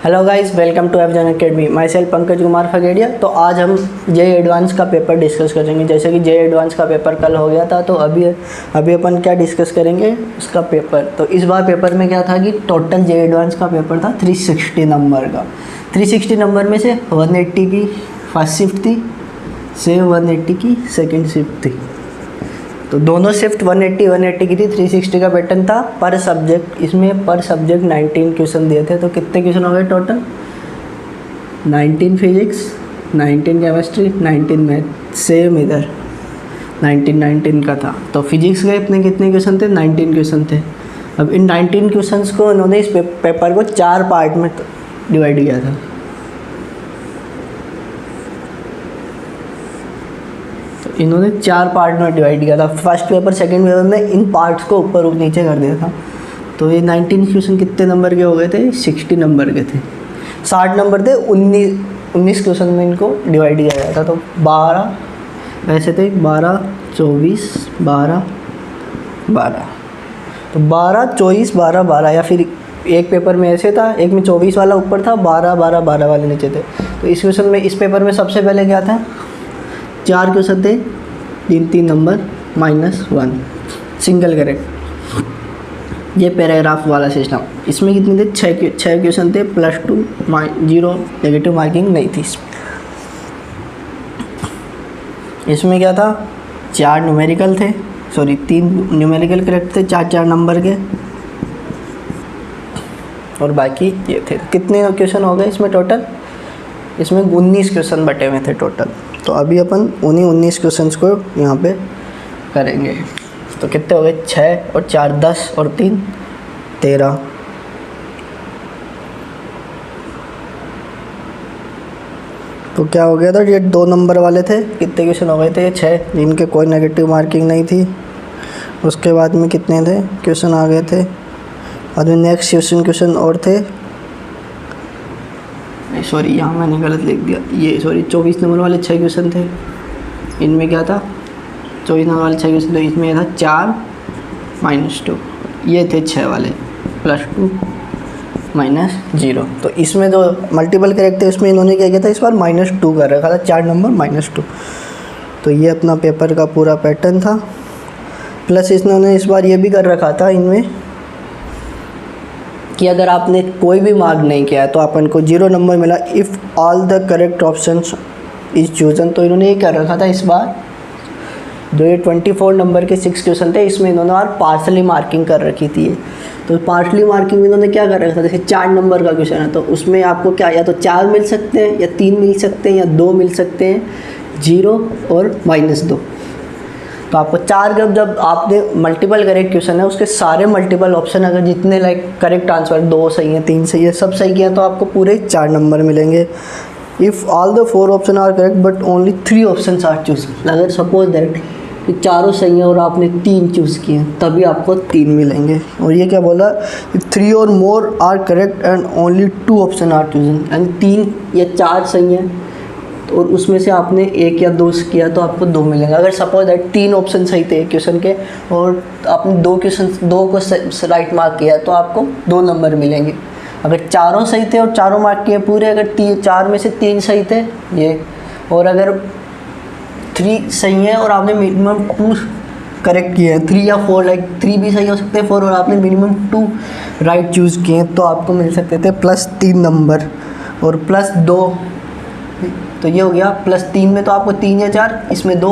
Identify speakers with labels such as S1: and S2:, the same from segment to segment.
S1: Hello guys, welcome to एफजन academy. Myself Pankaj Kumar Phagedia. तो आज हम जे एडवांस का पेपर डिस्कस करेंगे। जैसे कि जे एडवांस का पेपर कल हो गया था, तो अभी अपन क्या डिस्कस करेंगे, उसका पेपर। तो इस बार पेपर में क्या था कि टोटल जे एडवांस का पेपर था 360 नंबर का। 360 नंबर में से 180 की फर्स्ट शिफ्ट थी, से 180 की सेकेंड शिफ्ट थी। तो दोनों शिफ्ट 180 की थी। 360 का पैटर्न था पर सब्जेक्ट। इसमें पर सब्जेक्ट 19 क्वेश्चन दिए थे। तो कितने क्वेश्चन हो गए total? 19 physics, 19 chemistry, 19 math. Same इधर 19 का था। तो फिजिक्स के इतने कितने क्वेश्चन थे? 19 क्वेश्चन थे। अब इन 19 क्वेश्चंस को उन्होंने इस पेपर को 4 पार्ट में डिवाइड किया था। इन्होंने 4 पार्ट में डिवाइड किया था। फर्स्ट पेपर सेकंड पेपर में इन पार्ट्स को ऊपर नीचे कर दिया था। तो ये 19 क्वेश्चन कितने नंबर के हो गए थे? 60 नंबर के थे। 60 नंबर थे। 19 क्वेश्चन में इनको डिवाइड किया गया था। तो 12 ऐसे थे, 12, 24, 12, 12। तो 12, 24, 12, 12। या फिर एक पेपर में ऐसे था, एक में 24 वाला ऊपर था, 12, 12, 12 वाले नीचे थे। तो इस क्वेश्चन में, इस पेपर में सबसे पहले क्या था? 4 क्वेश्चन थे, 3 नंबर, -1 सिंगल करेक्ट। ये पैराग्राफ वाला सिस्टम। इसमें कितने थे? 6 क्वेश्चन थे, +2, 0 नेगेटिव मार्किंग नहीं थी। इसमें क्या था? 4 न्यूमेरिकल थे, 3 न्यूमेरिकल करेक्ट थे, 4 नंबर के, और बाकी ये थे। कितने क्वेश्चन हो गए इसमें टोटल? इसमें 19 क्वेश्चन बटे हुए थे टोटल। तो अभी अपन उन्हीं 19 क्वेश्चंस को यहाँ पे करेंगे। तो कितने हो गए? 6 और 4 10 और 3 13। तो क्या हो गया था? ये 2 नंबर वाले थे। कितने क्वेश्चन हो गए थे? 6, जिनके कोई नेगेटिव मार्किंग नहीं थी। उसके बाद में कितने थे क्वेश्चन आ गए थे? बाद में नेक्स्ट क्वेश्चन और थे। सॉरी, यहाँ मैंने गलत लिख दिया। ये 24 नंबर वाले 6 क्वेश्चन थे। इनमें क्या था? 24 नंबर वाले 6 क्वेश्चन थे। इसमें था 4 -2। ये थे 6 वाले, +2 -0। तो इसमें जो मल्टीपल करेक्ट थे, उसमें इन्होंने क्या किया था? इस बार -2 कर रखा था, 4 नंबर -2। तो ये अपना पेपर का पूरा पैटर्न था। प्लस इन्होंने इस बार ये भी कर रखा था इनमें कि अगर आपने कोई भी मार्क नहीं किया है तो अपन को 0 नंबर मिला if all the correct options is chosen. तो इन्होंने ये कर रखा था इस बार। जो ये 24 नंबर के 6 क्वेश्चन थे, इसमें इन्होंने और पार्शली मार्किंग कर रखी थी। तो पार्शली मार्किंग में इन्होंने क्या कर रखा था? जैसे 4 नंबर का क्वेश्चन है, तो उसमें आपको क्या, या तो 4 मिल सकते हैं, या 3 मिल सकते हैं, या 2 मिल सकते हैं, 0 और -2। तो आपको 4 जब आपने मल्टीपल करेक्ट क्वेश्चन है, उसके सारे मल्टीपल ऑप्शन अगर जितने करेक्ट आंसर 2 सही है, 3 सही है, सब सही किया, तो आपको पूरे 4 नंबर मिलेंगे। If all the 4 option are correct but only 3 option are choose. अगर सपोज दैट कि चारों सही है और आपने 3 चूज़ किए हैं, तभी आपको 3 मिलेंगे। और ये क्या बोला? 3 और more are correct and only 2 option are chosen. यानी 3 या 4 सही हैं और उसमें से आपने 1 या 2 किया, तो आपको 2 मिलेंगे। अगर सपोज दैट 3 ऑप्शन सही थे क्वेश्चन के और आपने 2 को राइट मार्क किया, तो आपको 2 नंबर मिलेंगे। अगर चारों सही थे और चारों मार्क किए पूरे, अगर 4 में से 3 सही थे ये, और अगर 3 सही है और आपने मिनिमम 2 करेक्ट किए हैं, 3 या 4, 3 भी सही हो सकते हैं, 4, और आपने मिनिमम 2 राइट चूज़ किए हैं, तो आपको मिल सकते थे +3 नंबर और +2। तो ये हो गया +3 में, तो आपको 3 या 4, इसमें 2,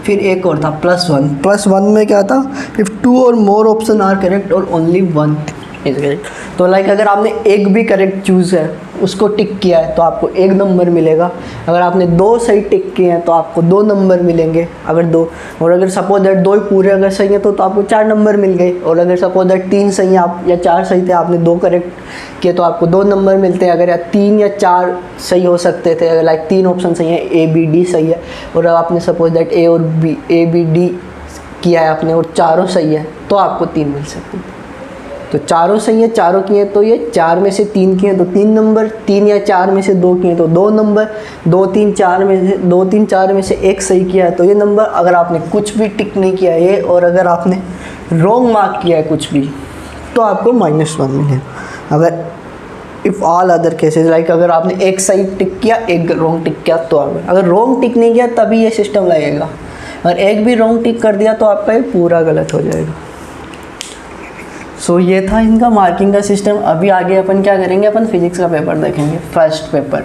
S1: फिर एक और था +1। +1 में क्या था? इफ़ 2 और मोर ऑप्शन आर करेक्ट और ओनली 1 इज करेक्ट। तो अगर आपने एक भी करेक्ट चूज़ है, उसको टिक किया है, तो आपको 1 नंबर मिलेगा। अगर आपने 2 सही टिक किए हैं, तो आपको 2 नंबर मिलेंगे। अगर 2, और अगर सपोज दैट 2 ही पूरे अगर सही है, तो आपको 4 नंबर मिल गए। और अगर सपोज दैट 3 सही है आप, या 4 सही थे, आपने 2 करेक्ट किए, तो आपको 2 नंबर मिलते हैं। अगर 3 या 4 सही हो सकते थे, अगर 3 ऑप्शन सही है, A B D सही है, और आपने suppose that A B D किया है आपने, और चारों सही है, तो आपको 3 मिल सकते हैं। तो चारों सही है, चारों किए, तो ये 4 में से 3 किए तो 3 नंबर, 3 या 4 में से 2 किए तो 2 नंबर, 2 3 4 में से 1 सही किया है, तो ये नंबर। अगर आपने कुछ भी टिक नहीं किया है, और अगर आपने रॉन्ग मार्क किया है कुछ भी, तो आपको -1 मिलेगा। अगर if all other cases like अगर आपने एक सही टिक किया एक रॉन्ग टिक किया तो आप, अगर रॉन्ग टिक नहीं किया तभी ये सिस्टम लगेगा, अगर एक भी रॉन्ग टिक कर दिया तो आपका ये पूरा गलत हो जाएगा। सो ये था इनका मार्किंग का सिस्टम। अभी आगे अपन क्या करेंगे, अपन फिजिक्स का पेपर देखेंगे, फर्स्ट पेपर।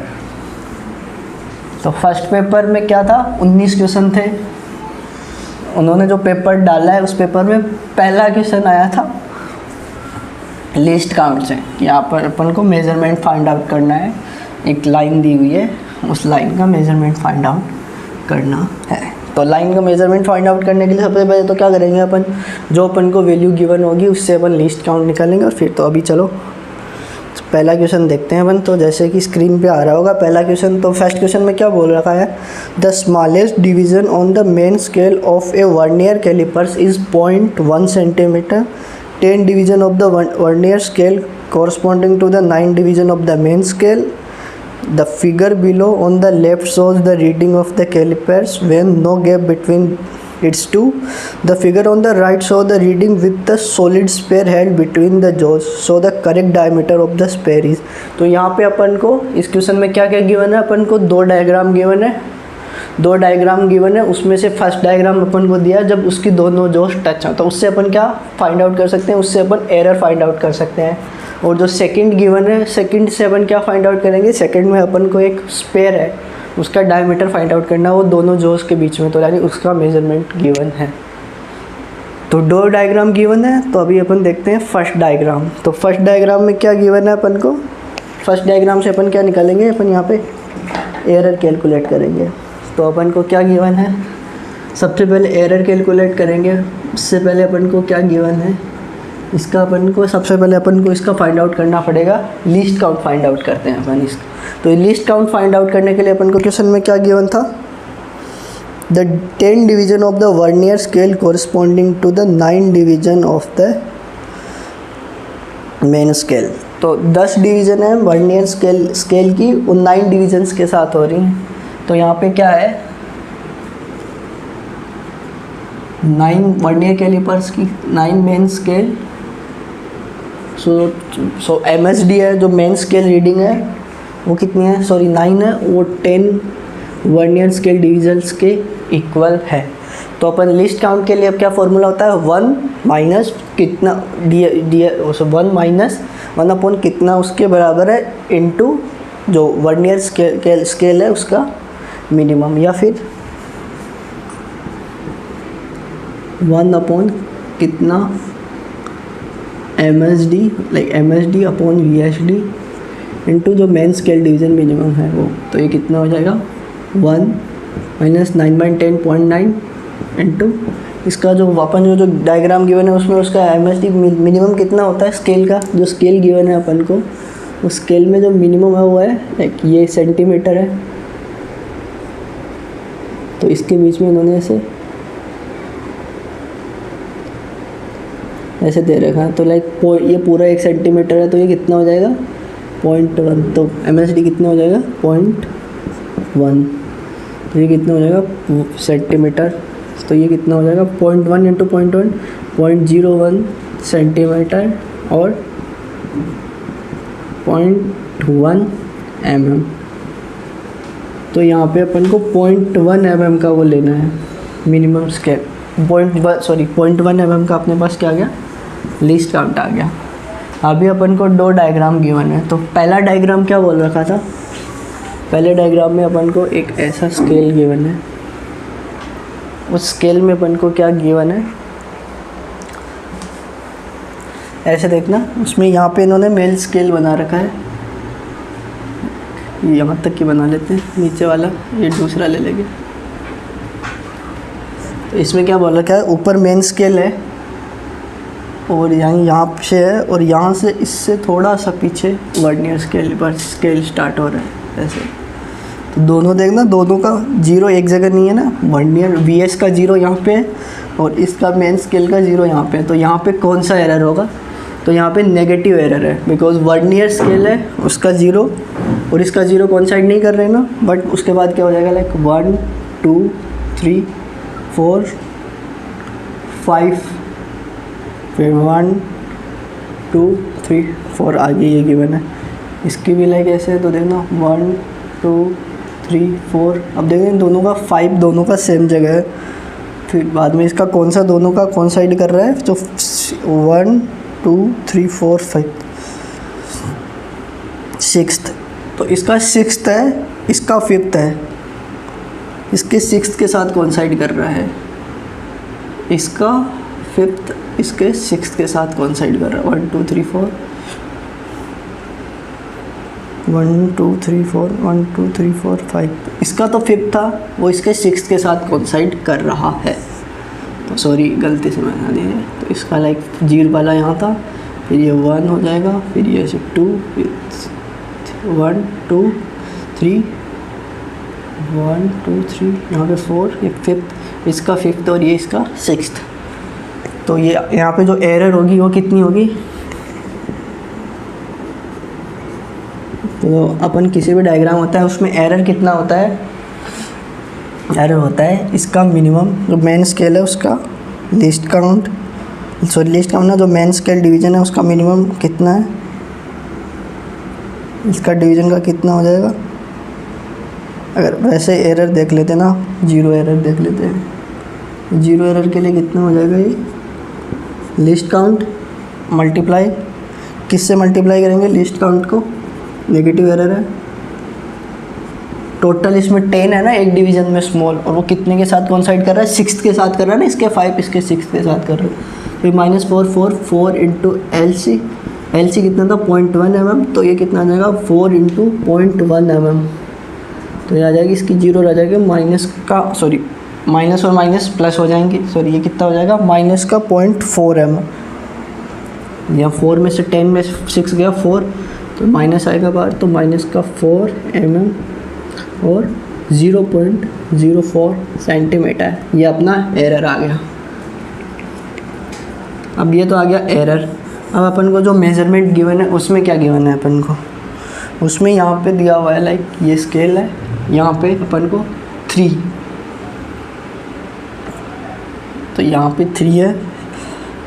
S1: तो फर्स्ट पेपर में क्या था, 19 क्वेश्चन थे। उन्होंने जो पेपर डाला है उस पेपर में पहला क्वेश्चन आया था लिस्ट काउंट से। यहाँ पर अपन को मेजरमेंट फाइंड आउट करना है, एक लाइन दी हुई है, उस लाइन का मेजरमेंट फाइंड आउट करना है। तो लाइन का मेजरमेंट फाइंड आउट करने के लिए सबसे पहले तो क्या करेंगे अपन, जो अपन को वैल्यू गिवन होगी उससे अपन लिस्ट काउंट निकालेंगे और फिर तो अभी चलो पहला क्वेश्चन देखते हैं अपन। तो जैसे कि स्क्रीन पे आ रहा होगा पहला क्वेश्चन, तो फर्स्ट क्वेश्चन में क्या बोल रखा है, the smallest division on the main scale of a vernier calipers is 0.1 centimetre. 10 division of the vernier scale corresponding to the 9 division of the main scale. The figure below on the left shows the reading of the calipers when no gap between its two. The figure on the right shows the reading with the solid sphere held between the jaws. So the correct diameter of the sphere is. तो यहाँ पे अपन को इस question में क्या क्या given है, अपन को दो डायग्राम गिवन है, उसमें से फर्स्ट डायग्राम अपन को दिया जब उसकी दोनों जोश टच हैं, तो उससे अपन क्या फाइंड आउट कर सकते हैं, उससे अपन एरर फाइंड आउट कर सकते हैं। और जो सेकंड गिवन है, सेकंड से अपन क्या फाइंड आउट करेंगे, सेकंड में अपन को एक स्पेयर है उसका डायमीटर फाइंड आउट करना है, वो दोनों जोश के बीच में, तो यानी उसका मेजरमेंट गिवन है। तो दो डायग्राम गिवन है, तो अभी अपन देखते हैं फर्स्ट डायग्राम। तो फर्स्ट डायग्राम में क्या गिवन है अपन को, फर्स्ट डायग्राम से अपन क्या निकालेंगे, अपन यहाँ पे एरर कैलकुलेट करेंगे। तो अपन को क्या गिवन है, सबसे पहले एरर कैलकुलेट करेंगे। उससे पहले अपन को क्या गिवन है, इसका अपन को सबसे पहले अपन को इसका फाइंड आउट करना पड़ेगा, लीस्ट काउंट फाइंड आउट करते हैं अपन इसका। तो लीस्ट काउंट फाइंड आउट करने के लिए अपन को क्वेश्चन में क्या गिवन था, the 10 division of the vernier scale corresponding to the 9 division of the main scale. तो 10 डिवीजन है वर्नियर स्केल की, उन 9 डिवीजन्स के साथ हो रही हैं। तो यहाँ पे क्या है, 9 वर्नियर कैलिपर्स की 9 मेन स्केल। सो MSD है जो मेन स्केल रीडिंग है वो कितनी है, सॉरी 9 है, वो 10 वर्नियर स्केल डिविजन्स के इक्वल है। तो अपन लिस्ट काउंट के लिए अब क्या फॉर्मूला होता है, 1 माइनस कितना वन माइनस 1 अपॉन कितना उसके बराबर है इनटू जो वर्नियर स्केल है उसका मिनिमम, या फिर 1 अपॉन कितना MSD like MSD upon VSD into जो मेन स्केल डिवीज़न मिनिमम है वो। तो ये कितना हो जाएगा, 1 माइनस 9/10.9 इनटू इसका जो अपन जो डायग्राम गिवन है उसमें उसका MSD मिनिमम कितना होता है, स्केल का जो स्केल गिवन है अपन को, उस स्केल में जो मिनिमम है वो है लाइक ये सेंटीमीटर है। तो इसके बीच में इन्होंने ऐसे दे रखा है। तो लाइक ये पूरा 1 सेंटीमीटर है, तो ये कितना हो जाएगा 0.1। तो MSD कितना हो जाएगा 0.1। तो ये कितना हो जाएगा सेंटीमीटर। तो ये कितना हो जाएगा 0.1 इंटू 0.1 0.01 सेंटीमीटर और 0.1 mm। तो यहाँ पे अपन को 0.1 mm का वो लेना है मिनिमम स्केल। 0.1 mm का अपने पास क्या आ गया, लिस्ट काउंट आ गया। अभी अपन को दो डायग्राम गिवन है। तो पहला डायग्राम क्या बोल रखा था, पहले डायग्राम में अपन को एक ऐसा स्केल गिवन है, उस स्केल में अपन को क्या गिवन है, ऐसे देखना, उसमें यहाँ पे इन्होंने मेल स्केल बना रखा है, यहाँ तक की बना लेते हैं, नीचे वाला ये दूसरा ले लेंगे। तो इसमें क्या बोल रखा है, ऊपर मेन स्केल है और यहाँ से है, और यहाँ से इससे थोड़ा सा पीछे वर्नियर स्केल पर स्केल स्टार्ट हो रहा है ऐसे। तो दोनों देखना, दोनों का 0 एक जगह नहीं है ना, वर्नियर VS का 0 यहाँ पे है और इसका मेन स्केल का 0 यहाँ पे है। तो यहाँ पे कौन सा एरर होगा, तो यहाँ पे नेगेटिव एरर है, बिकॉज वर्नियर स्केल है उसका 0 और इसका 0 कोइंसाइड नहीं कर रहे ना। बट उसके बाद क्या हो जाएगा, लाइक 1 2 3 4 5, फिर 1 2 3 4 आगे ये गिवन है, इसकी भी लाइक ऐसे है, तो देखना 1 2 3 4, अब देखें दोनों का 5 दोनों का सेम जगह है। फिर बाद में इसका कौन सा दोनों का कौन साइड कर रहा है, तो 1 2 3 4 5 सिक्स्थ, तो इसका सिक्स्थ है, इसका फिफ्थ है, इसके सिक्स्थ के साथ कौन साइड कर रहा है, इसका फिफ्थ इसके सिक्स्थ के साथ कौन साइड कर रहा है, 1 2 3 4 1 2 3 4 1 2 3 4 5, इसका तो फिफ्थ था, वो इसके सिक्स्थ के साथ कौन साइड कर रहा है। तो सॉरी गलती से मैंने दिया है, तो इसका लाइक 0 वाला यहाँ था, फिर ये 1 हो जाएगा, फिर ये 2, फिर 1 2 3 1 2 3, यहाँ पे 4, ये फिफ्थ, इसका फिफ्थ और ये इसका सिक्स्थ। तो ये यहाँ पे जो एरर होगी वो कितनी होगी, तो अपन किसी भी डायग्राम होता है उसमें एरर कितना होता है, एरर होता है इसका मिनिमम, जो मेन स्केल है उसका least count, sorry least count ना, जो मेन स्केल डिवीजन है उसका मिनिमम कितना है, इसका डिवीजन का कितना हो जाएगा। अगर वैसे एरर देख लेते ना, 0 एरर देख लेते हैं, 0 एरर के लिए कितना हो जाएगा, ये लिस्ट काउंट मल्टीप्लाई, किससे मल्टीप्लाई करेंगे लिस्ट काउंट को, नेगेटिव एरर है, टोटल इसमें 10 है ना एक डिवीजन में स्मॉल, और वो कितने के साथ कॉन्साइड कर रहा है, सिक्स्थ के साथ कर रहा है ना, इसके 5 इसके सिक्स्थ के साथ कर रहा है। फिर -4 इंटू एल सी कितना था 0.1 mm, तो ये कितना आ जाएगा 4 इंटू 0.1 mm, तो ये आ जाएगी इसकी 0 रह जाएगी, माइनस का सॉरी माइनस और माइनस प्लस हो जाएंगे, सॉरी ये कितना हो जाएगा माइनस का 0.4 mm, या 4 में से 10 में 6 गया 4, तो माइनस आएगा बाहर, तो माइनस का 4 mm और 0.04 सेंटीमीटर, ये अपना एरर आ गया। अब ये तो आ गया एरर। अब अपन को जो मेजरमेंट गिवन है उसमें क्या गिवन है अपन को, उसमें यहाँ पे दिया हुआ है लाइक ये स्केल है, यहाँ पे अपन को 3, तो यहाँ पे 3 है,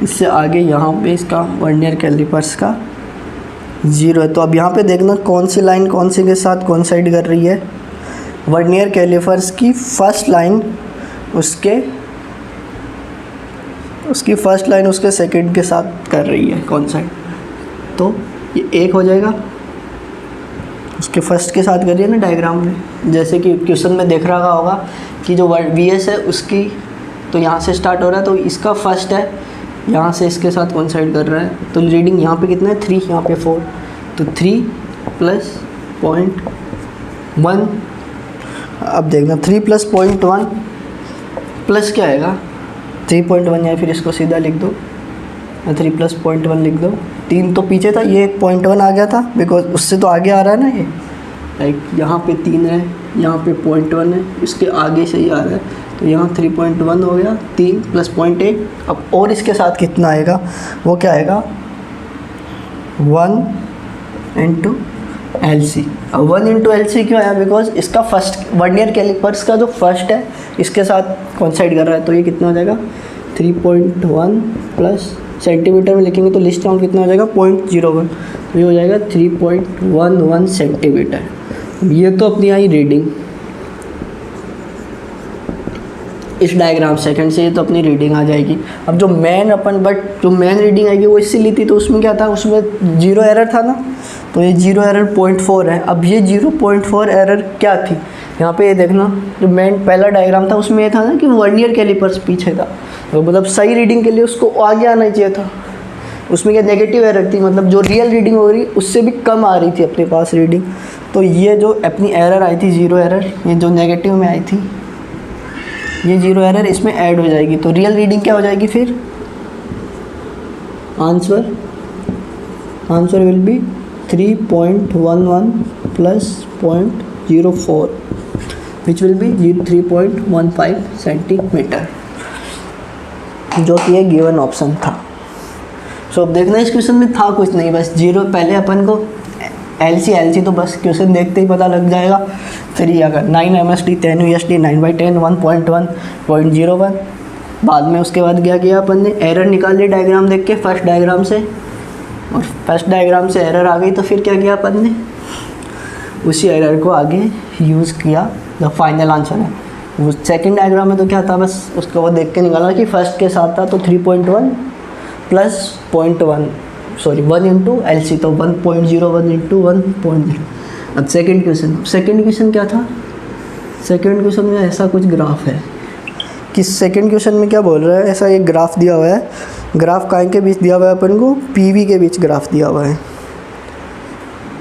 S1: इससे आगे यहाँ पे इसका वर्नियर कैलिपर्स का 0 है। तो अब यहाँ पे देखना कौन सी लाइन कौन सी के साथ कोइंसाइड कर रही है, वर्नियर कैलिपर्स की फर्स्ट लाइन उसकी फर्स्ट लाइन उसके सेकंड के साथ कर रही है कोइंसाइड, तो ये 1 हो जाएगा, उसके फर्स्ट के साथ कर रही है ना डायग्राम में, जैसे कि क्वेश्चन में देख रहा होगा कि जो VS है उसकी तो यहाँ से स्टार्ट हो रहा है, तो इसका फर्स्ट है, यहाँ से इसके साथ कोइंसाइड कर रहा है, तो रीडिंग यहाँ पे कितना है 3, यहाँ पे 4, तो 3 प्लस 0.1, अब देखना 3 प्लस 0.1 प्लस क्या आएगा 3.1, या फिर इसको सीधा लिख दो, 3 प्लस 0.1 लिख दो, 3 तो पीछे था, ये 0.1 आ गया था बिकॉज उससे तो आगे आ रहा है ना, ये लाइक यहाँ पे 3 है, यहाँ पे 0.1 है, इसके आगे से ही आ रहा है, तो यहाँ 3.1 हो गया, 3 प्लस 0.8, अब और इसके साथ कितना आएगा, वो क्या आएगा 1 इंटू LC। अब 1 इंटू LC क्यों आया, बिकॉज इसका फर्स्ट वर्नियर कैलिपर्स का जो फर्स्ट है इसके साथ कोइंसाइड कर रहा है, तो ये कितना हो जाएगा 3.1 प्लस सेंटीमीटर में लिखेंगे तो लिस्ट काउंट कितना हो जाएगा 0.01, तो ये हो जाएगा 3.11 सेंटीमीटर। ये तो अपनी आई रीडिंग इस डायग्राम सेकंड से, ये तो अपनी रीडिंग आ जाएगी। अब जो मेन रीडिंग आएगी वो इससे ली थी, तो उसमें क्या था, उसमें 0 एरर था ना, तो ये 0 एरर 0.4 है। अब ये 0.4 एरर क्या थी, यहाँ पे ये देखना, जो मेन पहला डायग्राम था उसमें ये था ना कि वर्नियर कैलिपर्स पीछे था, तो मतलब सही रीडिंग के लिए उसको आगे आना चाहिए था, उसमें क्या नेगेटिव एरर थी, मतलब जो रियल रीडिंग हो रही उससे भी कम आ रही थी अपने पास रीडिंग, तो ये जो अपनी एरर आई थी 0 एरर, ये जो नेगेटिव में आई थी ये 0 एरर इसमें ऐड हो जाएगी, तो रियल रीडिंग क्या हो जाएगी फिर, answer will be 3.11 plus 0.04 which will be 3.15 centimetre, जो कि एक गिवन ऑप्शन था। सो अब देखना इस क्वेश्चन में था कुछ नहीं, बस 0 पहले अपन को LC तो बस क्वेश्चन देखते ही पता लग जाएगा। फिर ये अगर 9 MSD 10 USD 9/10 1.1 0.01, बाद में उसके बाद क्या किया अपन ने, एरर निकाल ली डायग्राम देख के फर्स्ट डायग्राम से, और फर्स्ट डायग्राम से एरर आ गई तो फिर क्या किया अपन ने, उसी एरर को आगे यूज़ किया, द फाइनल आंसर है वो। सेकंड डायग्राम में तो क्या था, बस उसको वो देख के निकाला कि फर्स्ट के साथ था तो 3.1 प्लस 0.1 सॉरी 1 इंटू LC, तो 1.01 इंटू 1.0। अब सेकंड क्वेश्चन क्या था, सेकंड क्वेश्चन में ऐसा कुछ ग्राफ है कि सेकंड क्वेश्चन में क्या बोल रहा है, ऐसा एक ग्राफ दिया हुआ है, ग्राफ काय के बीच दिया हुआ है अपन को, PV के बीच ग्राफ दिया हुआ है।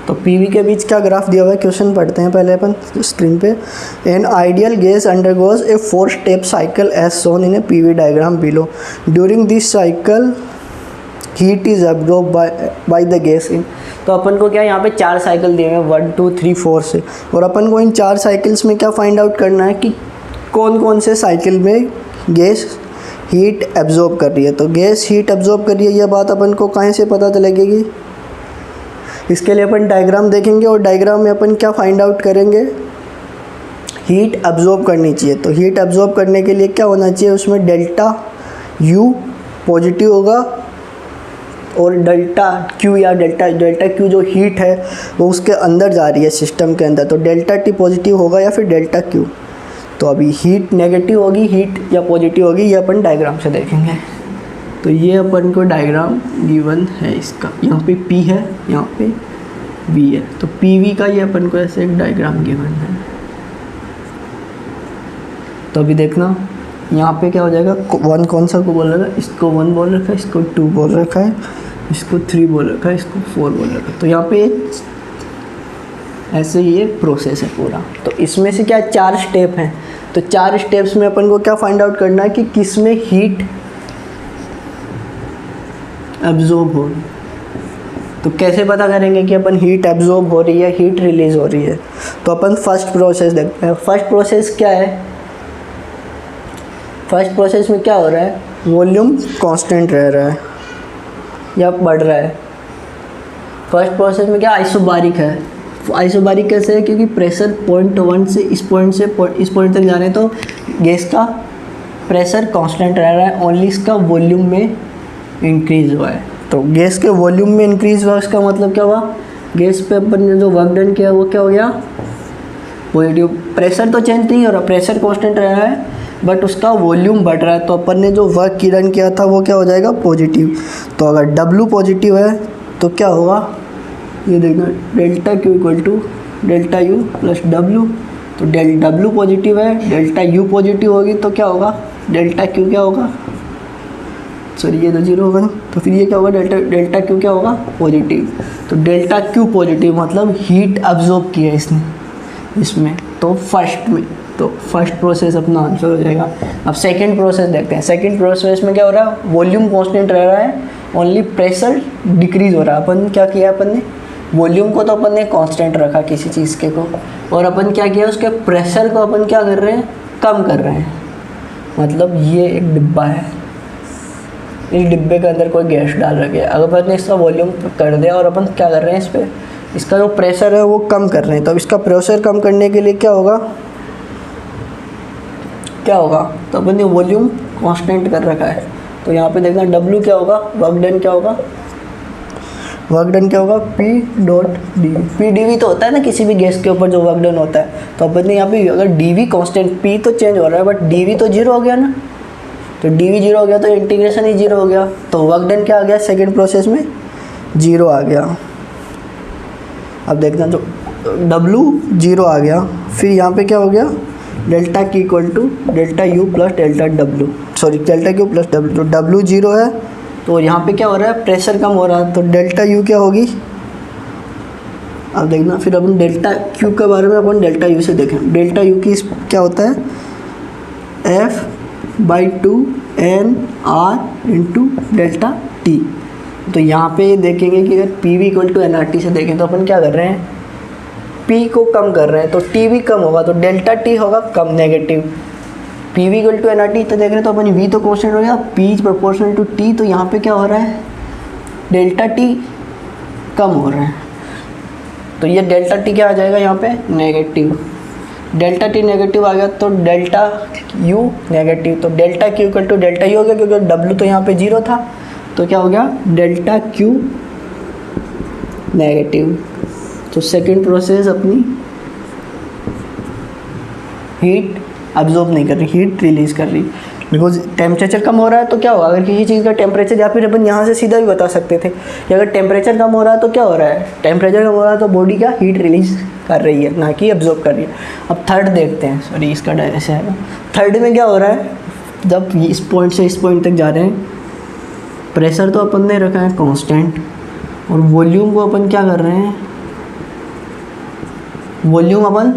S1: तो PV के बीच क्या ग्राफ दिया हुआ है, क्वेश्चन पढ़ते हैं पहले अपन स्क्रीन पे। An ideal gas undergoes a 4 step cycle as shown in a PV diagram below. During this cycle heat is absorb by the gas in. तो अपन को क्या यहाँ पे 4 साइकिल दिए हैं 1 2 3 4 से, और अपन को इन 4 साइकिल्स में क्या फाइंड आउट करना है कि कौन कौन से साइकिल में गैस हीट एब्जॉर्ब कर रही है। तो गैस हीट एब्जॉर्ब कर रही है, यह बात अपन को कहाँ से पता चलेगी, इसके लिए अपन डायग्राम देखेंगे और डायग्राम में अपन क्या फाइंड आउट करेंगे, हीट एब्जॉर्ब करनी चाहिए। तो हीट एब्जॉर्ब करने के लिए क्या होना चाहिए, उसमें डेल्टा U पॉजिटिव होगा और डेल्टा Q या डेल्टा Q जो हीट है वो उसके अंदर जा रही है सिस्टम के अंदर, तो डेल्टा T पॉजिटिव होगा या फिर डेल्टा Q। तो अभी हीट नेगेटिव होगी, हीट या पॉजिटिव होगी, ये अपन डायग्राम से देखेंगे। तो ये अपन को डायग्राम गिवन है इसका, यहाँ पे P है, यहाँ पे V है, तो PV का ये अपन को ऐसे एक डायग्राम गिवन है। तो अभी देखना यहाँ पे क्या हो जाएगा, 1 कौन सा को बोल रखा है, इसको 1 बोल रखा है, इसको 2 बोल रखा है, इसको 3 बोल रखा है, इसको 4 बोल रखा है। तो यहाँ पे ऐसे ये प्रोसेस है पूरा। तो इसमें से क्या 4 स्टेप हैं, तो 4 स्टेप्स में अपन को क्या फाइंड आउट करना है कि किस में हीट एब्जॉर्ब हो। तो कैसे पता करेंगे कि अपन हीट एब्जॉर्ब हो रही है, हीट रिलीज हो रही है। तो अपन फर्स्ट प्रोसेस देखते हैं। फर्स्ट प्रोसेस क्या है, फर्स्ट प्रोसेस में क्या हो रहा है, वॉल्यूम कांस्टेंट रह रहा है या बढ़ रहा है। फर्स्ट प्रोसेस में क्या आइसोबारिक है, आइसोबारिक कैसे है, क्योंकि प्रेशर 0.1 से इस पॉइंट तक जा रहे हैं, तो गैस का प्रेशर कांस्टेंट रह रहा है, ओनली इसका वॉल्यूम में इंक्रीज़ हुआ है। तो गैस के वॉल्यूम में इंक्रीज़ हुआ, इसका मतलब क्या हुआ, गैस पे अपन ने जो वर्क डन किया वो क्या हो गया, पॉजिटिव। प्रेशर तो चेंज नहीं हो रहा, प्रेशर कांस्टेंट रह रहा है, बट उसका वॉल्यूम बढ़ रहा है, तो अपन ने जो वर्क डन किया था वो क्या हो जाएगा, पॉजिटिव। तो अगर W पॉजिटिव है तो क्या होगा, ये देखना, delta Q equal to delta U plus W। तो W पॉजिटिव है, डेल्टा U पॉजिटिव होगी, तो क्या होगा, डेल्टा Q क्या होगा, सॉरी ये तो 0 होगा ना, तो फिर ये क्या होगा, डेल्टा Q क्या होगा, पॉजिटिव। तो डेल्टा Q पॉजिटिव मतलब हीट एब्जॉर्ब किया इसने इसमें, तो फर्स्ट प्रोसेस अपना आंसर हो जाएगा। अब सेकंड प्रोसेस देखते हैं। सेकंड प्रोसेस में क्या हो रहा है, वॉल्यूम कांस्टेंट रह रहा है, ओनली प्रेशर डिक्रीज हो रहा है। अपन क्या किया, अपन ने वॉल्यूम को तो अपन ने कांस्टेंट रखा किसी चीज़ के को, और अपन क्या किया, उसके प्रेशर को अपन क्या कर रहे हैं, कम कर रहे हैं। मतलब ये एक डिब्बा है, इस डिब्बे के अंदर कोई गैस डाल रखी है, अगर अपन ने इसका वॉल्यूम कर दिया और अपन क्या कर रहे हैं, इस पर इसका जो प्रेशर है वो कम कर रहे हैं। तो अब इसका प्रेशर कम करने के लिए क्या होगा, तो अपन ने वॉल्यूम कांस्टेंट कर रखा है। तो यहाँ पे देखना W क्या होगा, वर्क डन क्या होगा, P dV तो होता है ना किसी भी गैस के ऊपर जो वर्क डन होता है। तो अपन ने यहाँ पे अगर dV कांस्टेंट, P तो चेंज हो रहा है बट dV तो 0 हो गया ना, तो dV 0 हो गया तो इंटीग्रेशन ही 0 हो गया, तो वर्क डन क्या आ गया, सेकेंड प्रोसेस में 0 आ गया। अब देखना जो W 0 आ गया, फिर यहाँ पे क्या हो गया, delta Q equal to delta U plus delta W, sorry delta Q plus W। तो W 0 है तो यहाँ पे क्या हो रहा है, प्रेशर कम हो रहा है, तो डेल्टा U क्या होगी। अब देखना फिर अपन डेल्टा Q के बारे में अपन डेल्टा U से देखें। डेल्टा U की क्या होता है, F/2 NR into delta T। तो यहाँ पे देखेंगे कि अगर PV इक्वल टू NRT से देखें तो अपन क्या कर रहे हैं, P को कम कर रहे हैं, तो T भी कम होगा, तो डेल्टा T होगा कम, negative. PV equal to NRT तो देख रहे हैं, तो अपन V तो कांस्टेंट हो गया, P is proportional to T, तो यहाँ पे क्या हो रहा है, डेल्टा T कम हो रहा है, तो ये डेल्टा T क्या आ जाएगा यहाँ पे, नेगेटिव। डेल्टा T नेगेटिव आ गया तो डेल्टा U नेगेटिव, तो delta Q equal to delta U हो गया, क्योंकि W तो यहाँ पे 0 था, तो क्या हो गया, डेल्टा Q नेगेटिव। तो सेकंड प्रोसेस अपनी हीट अब्जॉर्ब नहीं कर रही, हीट रिलीज कर रही, बिकॉज टेम्परेचर कम हो रहा है तो क्या होगा, अगर किसी चीज़ का टेम्परेचर, या फिर अपन यहाँ से सीधा भी बता सकते थे कि अगर टेम्परेचर कम हो रहा है तो क्या हो रहा है, टेम्परेचर कम हो रहा है तो बॉडी क्या हीट रिलीज कर रही है, ना कि अब्जॉर्ब कर रही है। अब थर्ड देखते हैं, सॉरी इसका ऐसे है, थर्ड में क्या हो रहा है, जब इस पॉइंट से इस पॉइंट तक जा रहे हैं, प्रेशर तो अपन ने रखा है कांस्टेंट, और वॉल्यूम को अपन क्या कर रहे हैं, वॉल्यूम अपन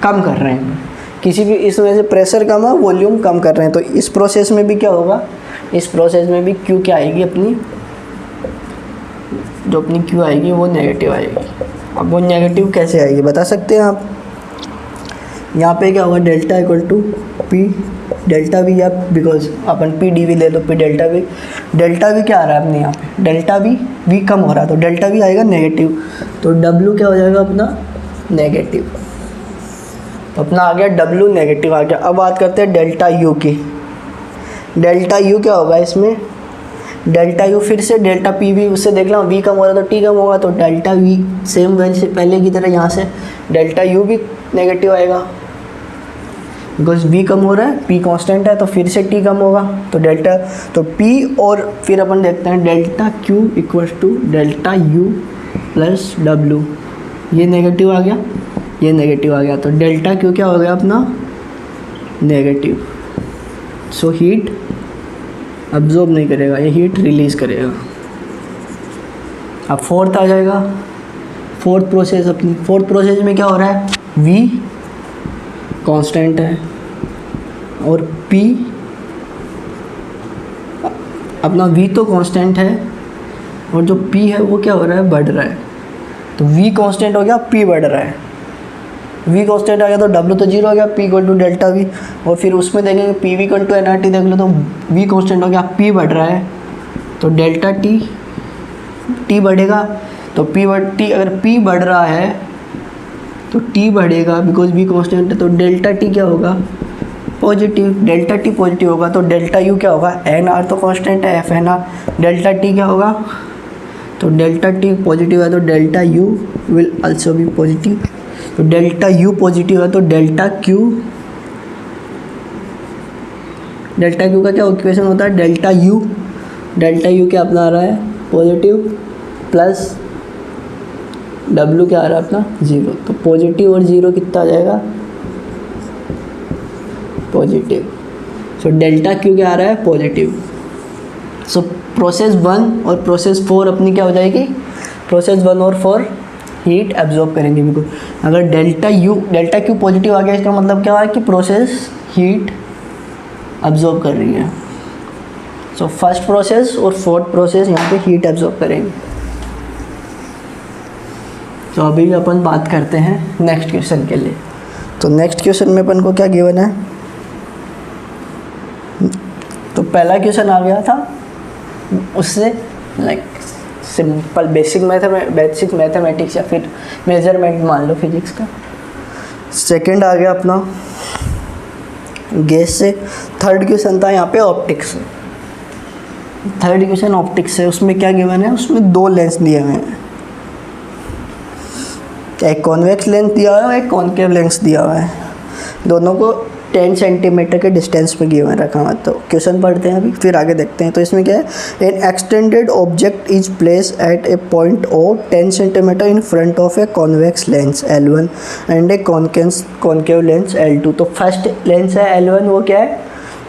S1: कम कर रहे हैं, किसी भी इसमें से प्रेशर कम है, वॉल्यूम कम कर रहे हैं। तो इस प्रोसेस में भी क्या होगा, इस प्रोसेस में भी क्यू क्या आएगी अपनी, जो अपनी क्यू आएगी वो नेगेटिव आएगी। अब वो नेगेटिव कैसे आएगी बता सकते हैं आप, यहाँ पे क्या होगा, delta equal to P delta V, या बिकॉज अपन पी डी वी ले लो, P delta V, delta V क्या आ रहा है अपने यहाँ पे, डेल्टा वी कम हो रहा है तो डेल्टा वी आएगा नेगेटिव, तो डब्ल्यू क्या हो जाएगा अपना नेगेटिव, तो अपना आ गया डब्ल्यू नेगेटिव आ गया। अब बात करते हैं डेल्टा यू की, डेल्टा यू क्या होगा इसमें, डेल्टा यू फिर से डेल्टा पी वी, उससे देख लो वी कम हो रहा है तो टी कम होगा, तो डेल्टा वी सेम वैल्यू से पहले की तरह यहाँ से डेल्टा यू भी नेगेटिव आएगा, बिकॉज वी कम हो रहा है, पी कांस्टेंट है तो फिर से टी कम होगा, तो डेल्टा, तो पी और फिर अपन देखते हैं delta Q equal to delta U plus W, ये नेगेटिव आ गया, ये नेगेटिव आ गया, तो डेल्टा क्यू क्या हो गया अपना नेगेटिव, सो हीट अब्जॉर्ब नहीं करेगा, ये हीट रिलीज करेगा। अब फोर्थ आ जाएगा, फोर्थ प्रोसेस अपनी, फोर्थ प्रोसेस में क्या हो रहा है, वी कांस्टेंट है और पी, अपना वी तो कांस्टेंट है और जो पी है वो क्या हो रहा है, बढ़ रहा है, तो वी कांस्टेंट हो गया, पी बढ़ रहा है, वी कांस्टेंट आ गया तो डब्ल्यू तो जीरो हो गया, P equal to delta V, और फिर उसमें देखेंगे P V equal to n R T देख लो, तो वी कांस्टेंट हो गया, पी बढ़ रहा है तो डेल्टा टी, टी बढ़ेगा तो टी, अगर पी बढ़ रहा है तो टी बढ़ेगा, बिकॉज वी कांस्टेंट है, तो डेल्टा टी क्या होगा पॉजिटिव, डेल्टा टी पॉजिटिव होगा तो डेल्टा यू क्या होगा, एन आर तो कांस्टेंट है, f n R, delta T क्या होगा, तो डेल्टा टी पॉजिटिव है तो delta U will also be positive, तो डेल्टा यू पॉजिटिव है तो डेल्टा क्यू का क्या इक्वेशन होता है, डेल्टा यू क्या अपना आ रहा है पॉजिटिव, प्लस डब्ल्यू क्या आ रहा है अपना जीरो, तो पॉजिटिव और जीरो कितना आ जाएगा पॉजिटिव, सो डेल्टा क्यू क्या आ रहा है पॉजिटिव। सो प्रोसेस 1 और प्रोसेस 4 अपनी क्या हो जाएगी, प्रोसेस 1 और 4 हीट एब्जॉर्ब करेंगे, बिल्कुल। अगर डेल्टा क्यू पॉजिटिव आ गया इसका मतलब क्या है कि प्रोसेस हीट एब्जॉर्ब कर रही है। सो फर्स्ट प्रोसेस और फोर्थ प्रोसेस यहाँ पे हीट एब्जॉर्ब करेंगे। तो अभी अपन बात करते हैं नेक्स्ट क्वेश्चन के लिए। तो नेक्स्ट क्वेश्चन में अपन को क्या गिवन है, तो पहला क्वेश्चन आ गया था उससे लाइक सिंपल बेसिक मैथमेटिक्स या फिर मेजरमेंट मान लो फिजिक्स का। सेकंड आ गया अपना गैस से। थर्ड क्वेश्चन था यहाँ पे ऑप्टिक्स से। थर्ड क्वेश्चन ऑप्टिक्स है, उसमें क्या गिवन है, उसमें दो लेंस दिए हुए हैं, एक कॉन्वेक्स लेंस दिया हुआ है, एक कॉन्केव लेंस दिया हुआ है, दोनों को 10 सेंटीमीटर के डिस्टेंस पे गिवन रखा हुआ है। तो क्वेश्चन पढ़ते हैं अभी, फिर आगे देखते हैं। तो इसमें क्या है, an extended object is place at a point O 10 centimetre in front of a convex lens L1 and a concave lens L2। तो फर्स्ट लेंस है L1 वो क्या है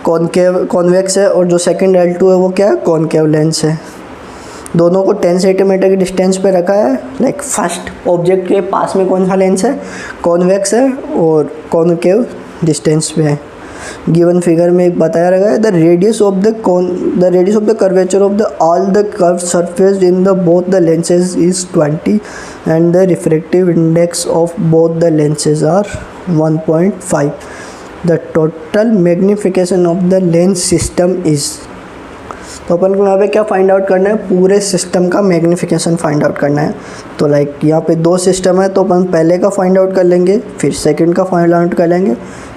S1: कॉन्वेक्स है, और जो सेकंड L2 है वो क्या है कॉन्केव लेंस है। दोनों को 10 सेंटीमीटर के डिस्टेंस पे रखा है। लाइक फर्स्ट ऑब्जेक्ट के पास में कौन सा लेंस है, कॉन्वेक्स है, और कॉन्केव डिस्टेंस पे है। गिवन फिगर में बताया रहा है the radius of the curvature of the all the curve surface in the both the lenses is 20 and the refractive index of both the lenses are 1.5। The total magnification of the lens system is. तो अपन को यहाँ पे क्या find out करना है, पूरे system का मैग्निफिकेशन फाइंड आउट करना है। तो लाइक यहाँ पे दो सिस्टम है, तो अपन पहले का फाइंड आउट कर लेंगे, फिर सेकंड का फाइंड आउट कर लेंगे।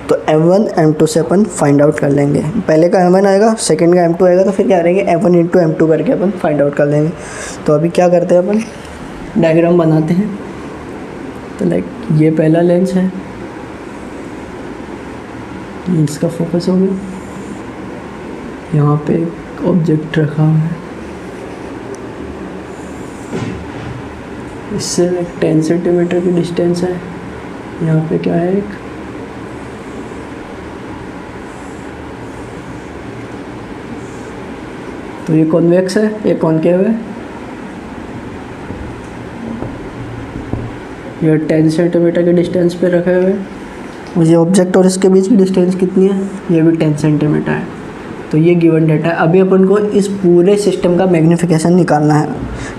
S1: तो M1 M2 से अपन फाइंड आउट कर लेंगे। पहले का M1 आएगा, सेकंड का M2 आएगा, तो फिर क्या करेंगे M1 × M2 करके अपन फाइंड आउट कर लेंगे। तो अभी क्या करते हैं, अपन डायग्राम बनाते हैं। तो लाइक ये पहला लेंस है, इसका फोकस हो गया, यहाँ पे एक ऑब्जेक्ट रखा हुआ है, इससे 10 सेंटीमीटर की डिस्टेंस है, यहाँ पे क्या है एक तो ये कॉन्वेक्स है, ये कॉनकेव है, ये 10 सेंटीमीटर के डिस्टेंस पे रखे हुए हैं। मुझे ऑब्जेक्ट और इसके बीच की डिस्टेंस कितनी है, ये भी 10 सेंटीमीटर है। तो ये गिवन डेटा है। अभी अपन को इस पूरे सिस्टम का मैग्नीफिकेशन निकालना है,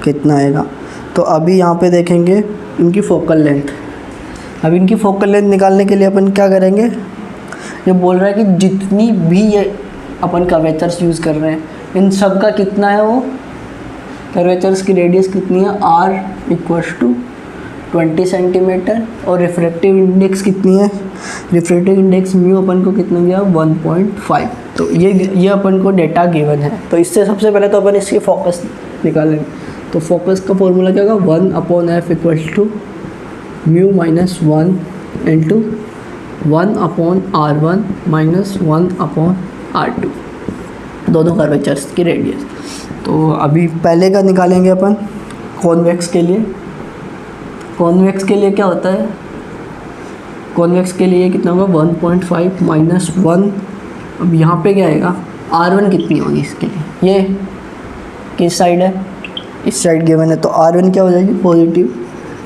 S1: कितना आएगा। तो अभी यहाँ पे देखेंगे इनकी फोकल लेंथ। अब इनकी फोकल लेंथ निकालने के लिए अपन क्या करेंगे, ये बोल रहा है कि जितनी भी ये अपन कर्वेचर्स यूज़ कर रहे हैं, इन सब का कितना है, वो कर्वेचर्स की रेडियस कितनी है, r इक्वल्स टू 20 सेंटीमीटर, और रिफ्रैक्टिव इंडेक्स कितनी है, रिफ्रैक्टिव इंडेक्स म्यू अपन को कितना गया 1.5। तो ये अपन को डेटा गिवन है। तो इससे सबसे पहले तो अपन इसकी फोकस निकालेंगे। तो फोकस का फॉर्मूला क्या होगा, 1/f equals to mu minus 1 into 1/r1 minus 1/r2, दोनों कर्वेचर्स की रेडियस। तो अभी पहले का निकालेंगे अपन कॉन्वेक्स के लिए। कॉन्वेक्स के लिए क्या होता है, कॉन्वेक्स के लिए कितना होगा 1.5 माइनस 1। अब यहाँ पे क्या आएगा, r1 कितनी होगी इसके लिए, ये किस साइड है, इस साइड गिवन है, तो r1 क्या हो जाएगी पॉजिटिव।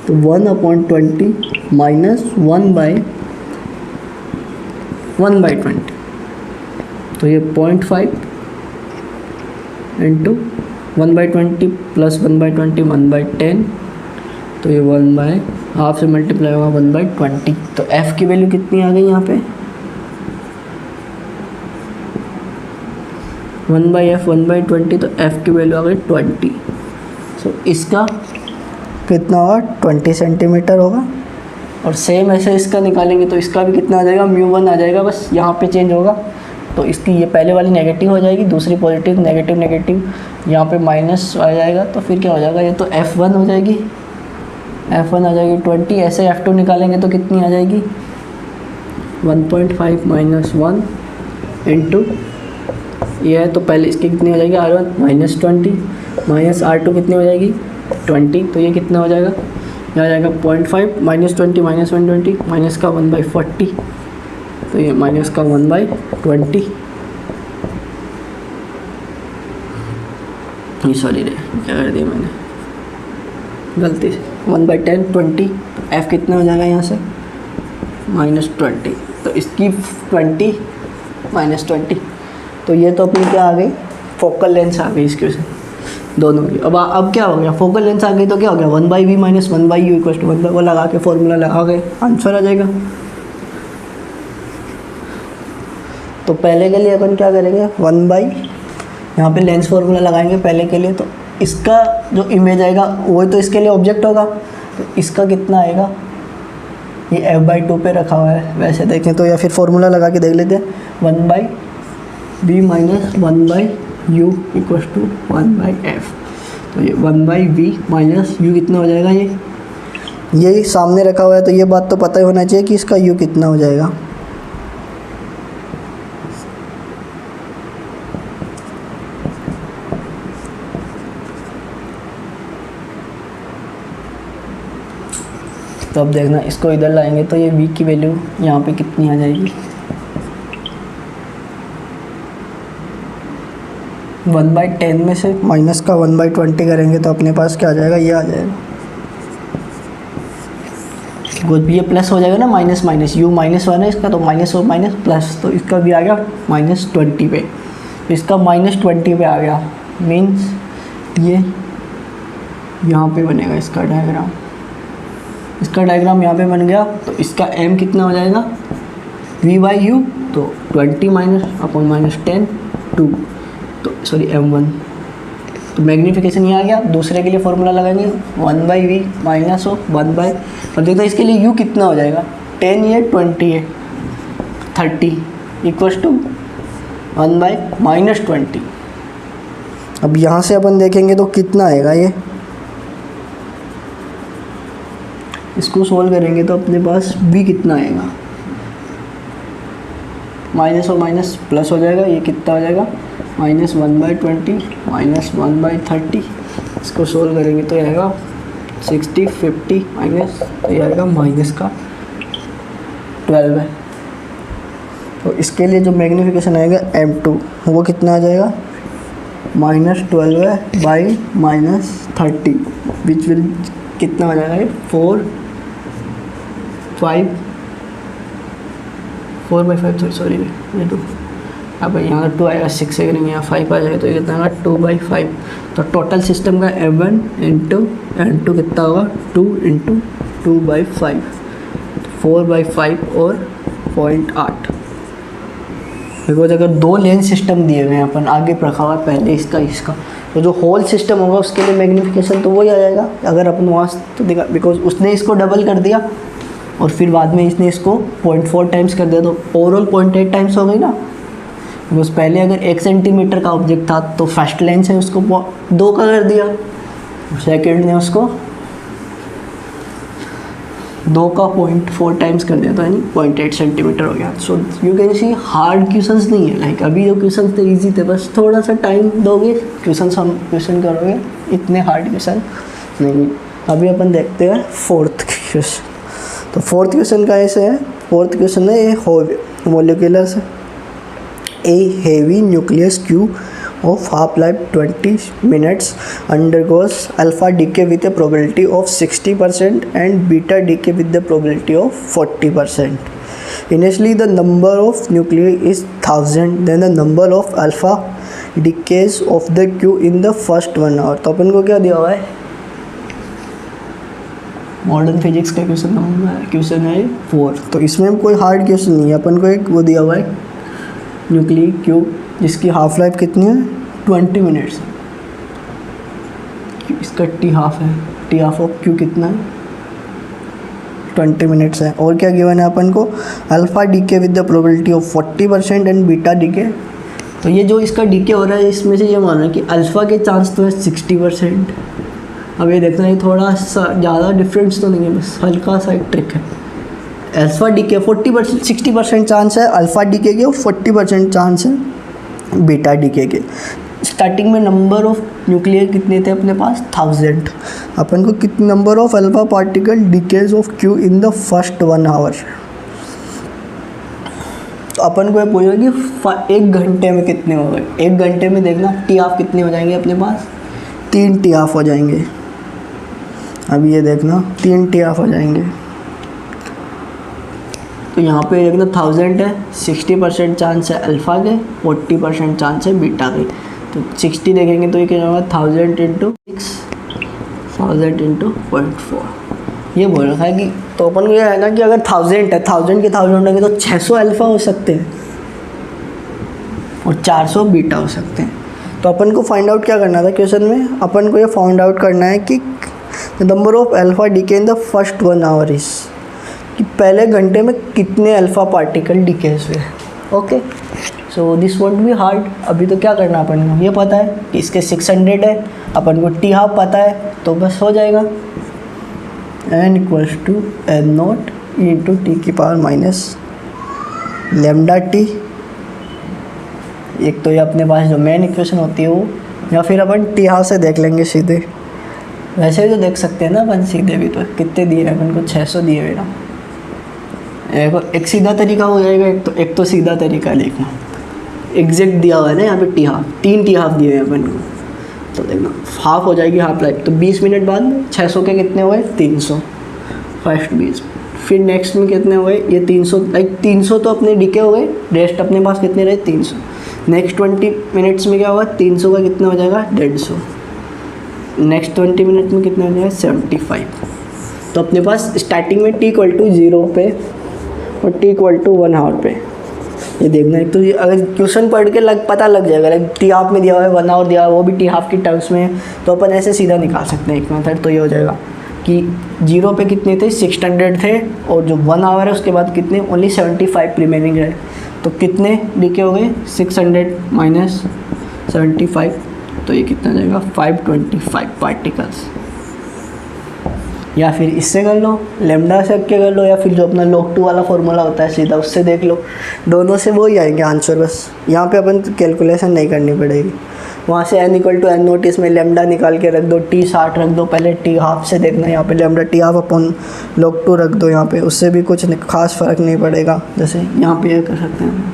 S1: तो 1/20 माइनस 1/20, तो ये 0.5 इंटू 1/20 प्लस 1/20 1/10, तो ये 1/2 से मल्टीप्लाई होगा 1/20। तो f की वैल्यू कितनी आ गई यहाँ पे, 1/f 1/20, तो f की वैल्यू आ गई 20। सो इसका कितना होगा 20 सेंटीमीटर होगा। और सेम ऐसे इसका निकालेंगे तो इसका भी कितना आ जाएगा, μ1 आ जाएगा, बस यहाँ पे चेंज होगा। तो इसकी ये पहले वाली नेगेटिव हो जाएगी, दूसरी पॉजिटिव, नेगेटिव नेगेटिव, यहाँ पे माइनस आ जाएगा, तो फिर क्या हो जाएगा, ये तो f1 हो जाएगी, f1 आ जाएगी 20। ऐसे f2 निकालेंगे तो कितनी आ जाएगी 1.5 माइनस 1 इंटू ये है, तो पहले इसकी कितनी हो जाएगी r1 माइनस 20 माइनस r2 कितनी हो जाएगी 20, तो ये कितना हो जाएगा, ये आ जाएगा 0.5 माइनस 20 माइनस 120 माइनस का 1/40, तो ये माइनस का 1/20, ये सॉरी रे क्या कर दिया मैंने गलती से, 1/10 20, f कितना हो जाएगा यहाँ से -20, तो इसकी 20 माइनस 20, तो ये तो अपनी क्या आ गई, फोकल लेंथ आ गई इसके दोनों की। अब क्या हो गया, फोकल लेंथ आ गई तो क्या हो गया 1/v minus 1/u equal to 1/, वो लगा के फॉर्मूला लगा के आंसर आ जाएगा। तो पहले के लिए अपन क्या करेंगे, 1/, यहाँ पे लेंस फार्मूला लगाएंगे पहले के लिए, तो इसका जो इमेज आएगा वही तो इसके लिए ऑब्जेक्ट होगा, तो इसका कितना आएगा, ये f/2 पे रखा हुआ है वैसे देखें तो, या फिर फॉर्मूला लगा के देख लेते हैं, 1/v minus 1/u equal to 1/f, तो ये 1/v माइनस u कितना हो जाएगा, ये सामने रखा हुआ है तो ये बात तो पता ही होना चाहिए कि इसका u कितना हो जाएगा। तो अब देखना, इसको इधर लाएंगे तो ये v की वैल्यू यहाँ पे कितनी आ जाएगी, 1/10 में से माइनस का 1/20 करेंगे तो अपने पास क्या आ जाएगा, ये आ जाएगा, कुछ भी ये प्लस हो जाएगा ना, माइनस माइनस, u -1 है इसका, तो माइनस और माइनस प्लस, तो इसका भी आ गया -20 पे, तो इसका -20 पे आ गया, मीन्स ये यहाँ पे बनेगा इसका डायग्राम, इसका डायग्राम यहाँ पे बन गया। तो इसका m कितना हो जाएगा v/u, तो 20 माइनस अपॉन -10 2, तो सॉरी m1, तो मैग्नीफिकेशन ये आ गया। दूसरे के लिए फॉर्मूला लगाएंगे 1/v माइनस हो 1/, और देखो इसके लिए u कितना हो जाएगा, 10 ये 20 है 30 इक्वल्स टू 1/-20। अब यहाँ से अपन देखेंगे तो कितना आएगा, ये इसको सोल्व करेंगे तो अपने पास b कितना आएगा, माइनस और माइनस प्लस हो जाएगा, ये कितना हो जाएगा -1/20 -1/30। इसको सोल्व करेंगे तो आएगा 60 50 माइनस, तो ये आएगा माइनस का 12 है। तो इसके लिए जो मैग्नीफिकेशन आएगा m2 वो कितना आ जाएगा -12 बाई -30 विच विल कितना हो जाएगा ये 4/5 सॉरी ये 2, अब यहाँ 2 आएगा 6 से करेंगे, यहाँ 5 आ जाएगा तो ये कितना होगा 2/5। तो टोटल सिस्टम का m1 इंटू n2 कितना होगा 2 इंटू 2/5, 4/5 और 0.8। बिकॉज अगर 2 लेन सिस्टम दिए हुए हैं अपन आगे रखा हुआ पहले इसका तो जो होल सिस्टम होगा उसके लिए मैग्नीफिकेशन तो वही आ जाएगा। अगर अपन वहाँ तो देखा बिकॉज उसने इसको डबल कर दिया और फिर बाद में इसने इसको 0.4 टाइम्स कर दिया तो ओवरऑल 0.8 टाइम्स हो गई ना। बिकॉज पहले अगर 1 सेंटीमीटर का ऑब्जेक्ट था तो फर्स्ट लेन से उसको 2 का कर दिया, सेकेंड ने उसको 2 का 0.4 टाइम्स कर दिया तो यानी 0.8 सेंटीमीटर हो गया। So you can see hard questions नहीं है, लाइक अभी जो क्वेश्चंस थे इजी थे, बस थोड़ा सा टाइम दोगे क्वेश्चन करोगे, इतने हार्ड क्वेश्चन नहीं। अभी अपन देखते हैं 4th क्वेश्चन। तो 4th क्वेश्चन का ऐसे है, 4th क्वेश्चन है ये मोलिकुलर से a heavy nucleus cube of half-life 20 minutes undergoes alpha decay with a probability of 60% and beta decay with the probability of 40%. Initially the number of nuclei is 1000, then the number of alpha decays of the Q in the first 1 hour। तो अपन को क्या दिया हुआ है, modern physics का question है 4। तो इसमें कोई हार्ड क्वेश्चन नहीं है, अपन को एक वो दिया हुआ है न्यूक्लियर क्यूब जिसकी हाफ लाइफ कितनी है 20 मिनट्स है, इसका टी हाफ है, टी हाफ ऑफ क्यू कितना है 20 मिनट्स है। और क्या गिवन है अपन को, alpha decay with the probability of 40% and beta decay. तो ये जो इसका डीके हो रहा है इसमें से ये मान रहा है कि अल्फ़ा के चांस तो है 60%। अब ये देखना है थोड़ा सा ज़्यादा डिफरेंस तो नहीं है, बस हल्का सा एक ट्रिक है। अल्फ़ा डीके 40% 60% चांस है अल्फ़ा डीके के और 40% चांस है बीटा डीके के। स्टार्टिंग में नंबर ऑफ न्यूक्लियर कितने थे अपने पास 1000। अपन को कितने number of alpha particle decays ऑफ क्यू इन द फर्स्ट 1 आवर। तो अपन को ये पूछा कि 1 घंटे में कितने हो गए। 1 घंटे में देखना टी हाफ कितने हो जाएंगे अपने पास, 3 टी हाफ हो जाएंगे। अब ये देखना 3 टी हाफ हो जाएंगे। तो यहाँ पे देखना 1000 है, 60% चांस है अल्फ़ा के, 40% चांस है बीटा के। तो 60 देखेंगे तो ये क्या होगा 1000 इंटू 6000 इंटू 0.4। ये बोल रखा है कि तो अपन को ये है ना कि अगर 1000 है, 1000 के 1000 होंगे तो 600 अल्फ़ा हो सकते हैं और 400 बीटा हो सकते हैं। तो अपन को फाइंड आउट क्या करना था क्वेश्चन में, अपन को ये फाइंड आउट करना है कि the number of alpha decay in the first 1 hour is, कि पहले घंटे में कितने अल्फ़ा पार्टिकल डीकेज हुए। Okay, so this won't be hard. अभी तो क्या करना अपन को, ये पता है कि इसके 600 है, अपन को टी हाफ पता है तो बस हो जाएगा n equals to n naught into t की पावर माइनस लेमडा टी। एक तो ये अपने पास जो मेन इक्वेशन होती है वो, या फिर अपन टी हाफ से देख लेंगे सीधे। वैसे भी तो देख सकते हैं ना अपन सीधे भी, तो कितने दिए अपन को 600 दिए हुए ना। एक सीधा तरीका हो जाएगा, एक तो सीधा तरीका लिखना, एग्जैक्ट दिया हुआ है ना यहाँ पे टी हाफ, 3 टी हाफ दिए हुए अपन को। तो देखना हाफ हो जाएगी हाफ लाइफ, तो 20 मिनट बाद 600 के कितने हुए 300 फर्स्ट 20। फिर नेक्स्ट में कितने हुए ये 300, लाइक 300 तो अपने डीके हो गए, रेस्ट अपने पास कितने रहे 300। नेक्स्ट 20 मिनट्स में क्या होगा 300 का कितना हो जाएगा 150। नेक्स्ट 20 मिनट में कितना हो जाएगा 75। तो अपने पास स्टार्टिंग में t इक्वल टू 0 पे और t इक्वल टू 1 आवर पे ये देखना है। तो ये अगर क्वेश्चन पढ़ के पता लग जाएगा, लाइक टी हाफ में दिया हुआ है 1 आवर दिया हुआ है, वो भी टी हाफ की टर्म्स में है, तो अपन ऐसे सीधा निकाल सकते हैं एक मेथड। तो ये हो जाएगा कि 0 पे कितने थे 600 थे और जो 1 आवर है उसके बाद कितने ओनली 75 रिमेनिंग रहे। तो कितने डीके हो गए 600 माइनस 75, तो ये कितना जाएगा 525 पार्टिकल्स। या फिर इससे कर लो, लेमडा से के कर लो, या फिर जो अपना log 2 वाला फॉर्मूला होता है सीधा उससे देख लो, दोनों से वही आएंगे आंसर। बस यहाँ पे अपन कैलकुलेशन नहीं करनी पड़ेगी। वहाँ से n equal to n naught, इसमें लेमडा निकाल के रख दो, t 60 रख दो, पहले t हाफ से देखना, यहाँ पे लेमडा t हाफ अपन log 2 रख दो यहाँ पे, उससे भी कुछ खास फ़र्क नहीं पड़ेगा। जैसे यहाँ पे ये कर सकते हैं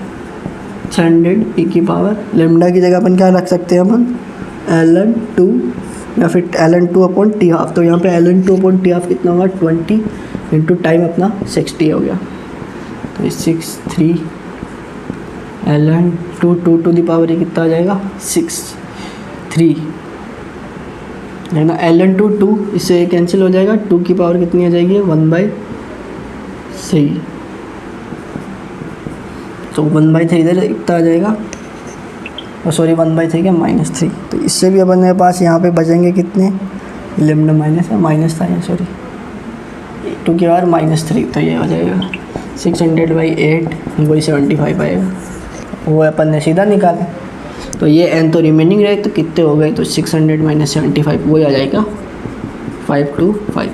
S1: 600 e की पावर, लेमडा की जगह अपन क्या रख सकते हैं अपन ln2, या फिर ln2 अपॉन टी हाफ। तो यहाँ पे ln2 अपॉन टी हाफ कितना होगा 20 इंटू टाइम अपना 60 हो गया, तो 63 ln2 2 टू दी पावर ये कितना आ जाएगा 63, लेकिन ln2 2 इससे कैंसिल हो जाएगा, 2 की पावर कितनी आ जाएगी 1/3, तो 1/3 इधर कितना आ जाएगा, सॉरी 1/3 क्या -3। तो इससे भी अपन के पास यहाँ पे बचेंगे कितने, लेमडा माइनस था ये, सॉरी 2 की पावर -3, तो ये हो जाएगा 600/8, वही 75 आएगा, वो अपन ने सीधा निकाला। तो ये n तो रिमेनिंग रहे, तो कितने हो गए, तो 600 - 75 वही आ जाएगा 525।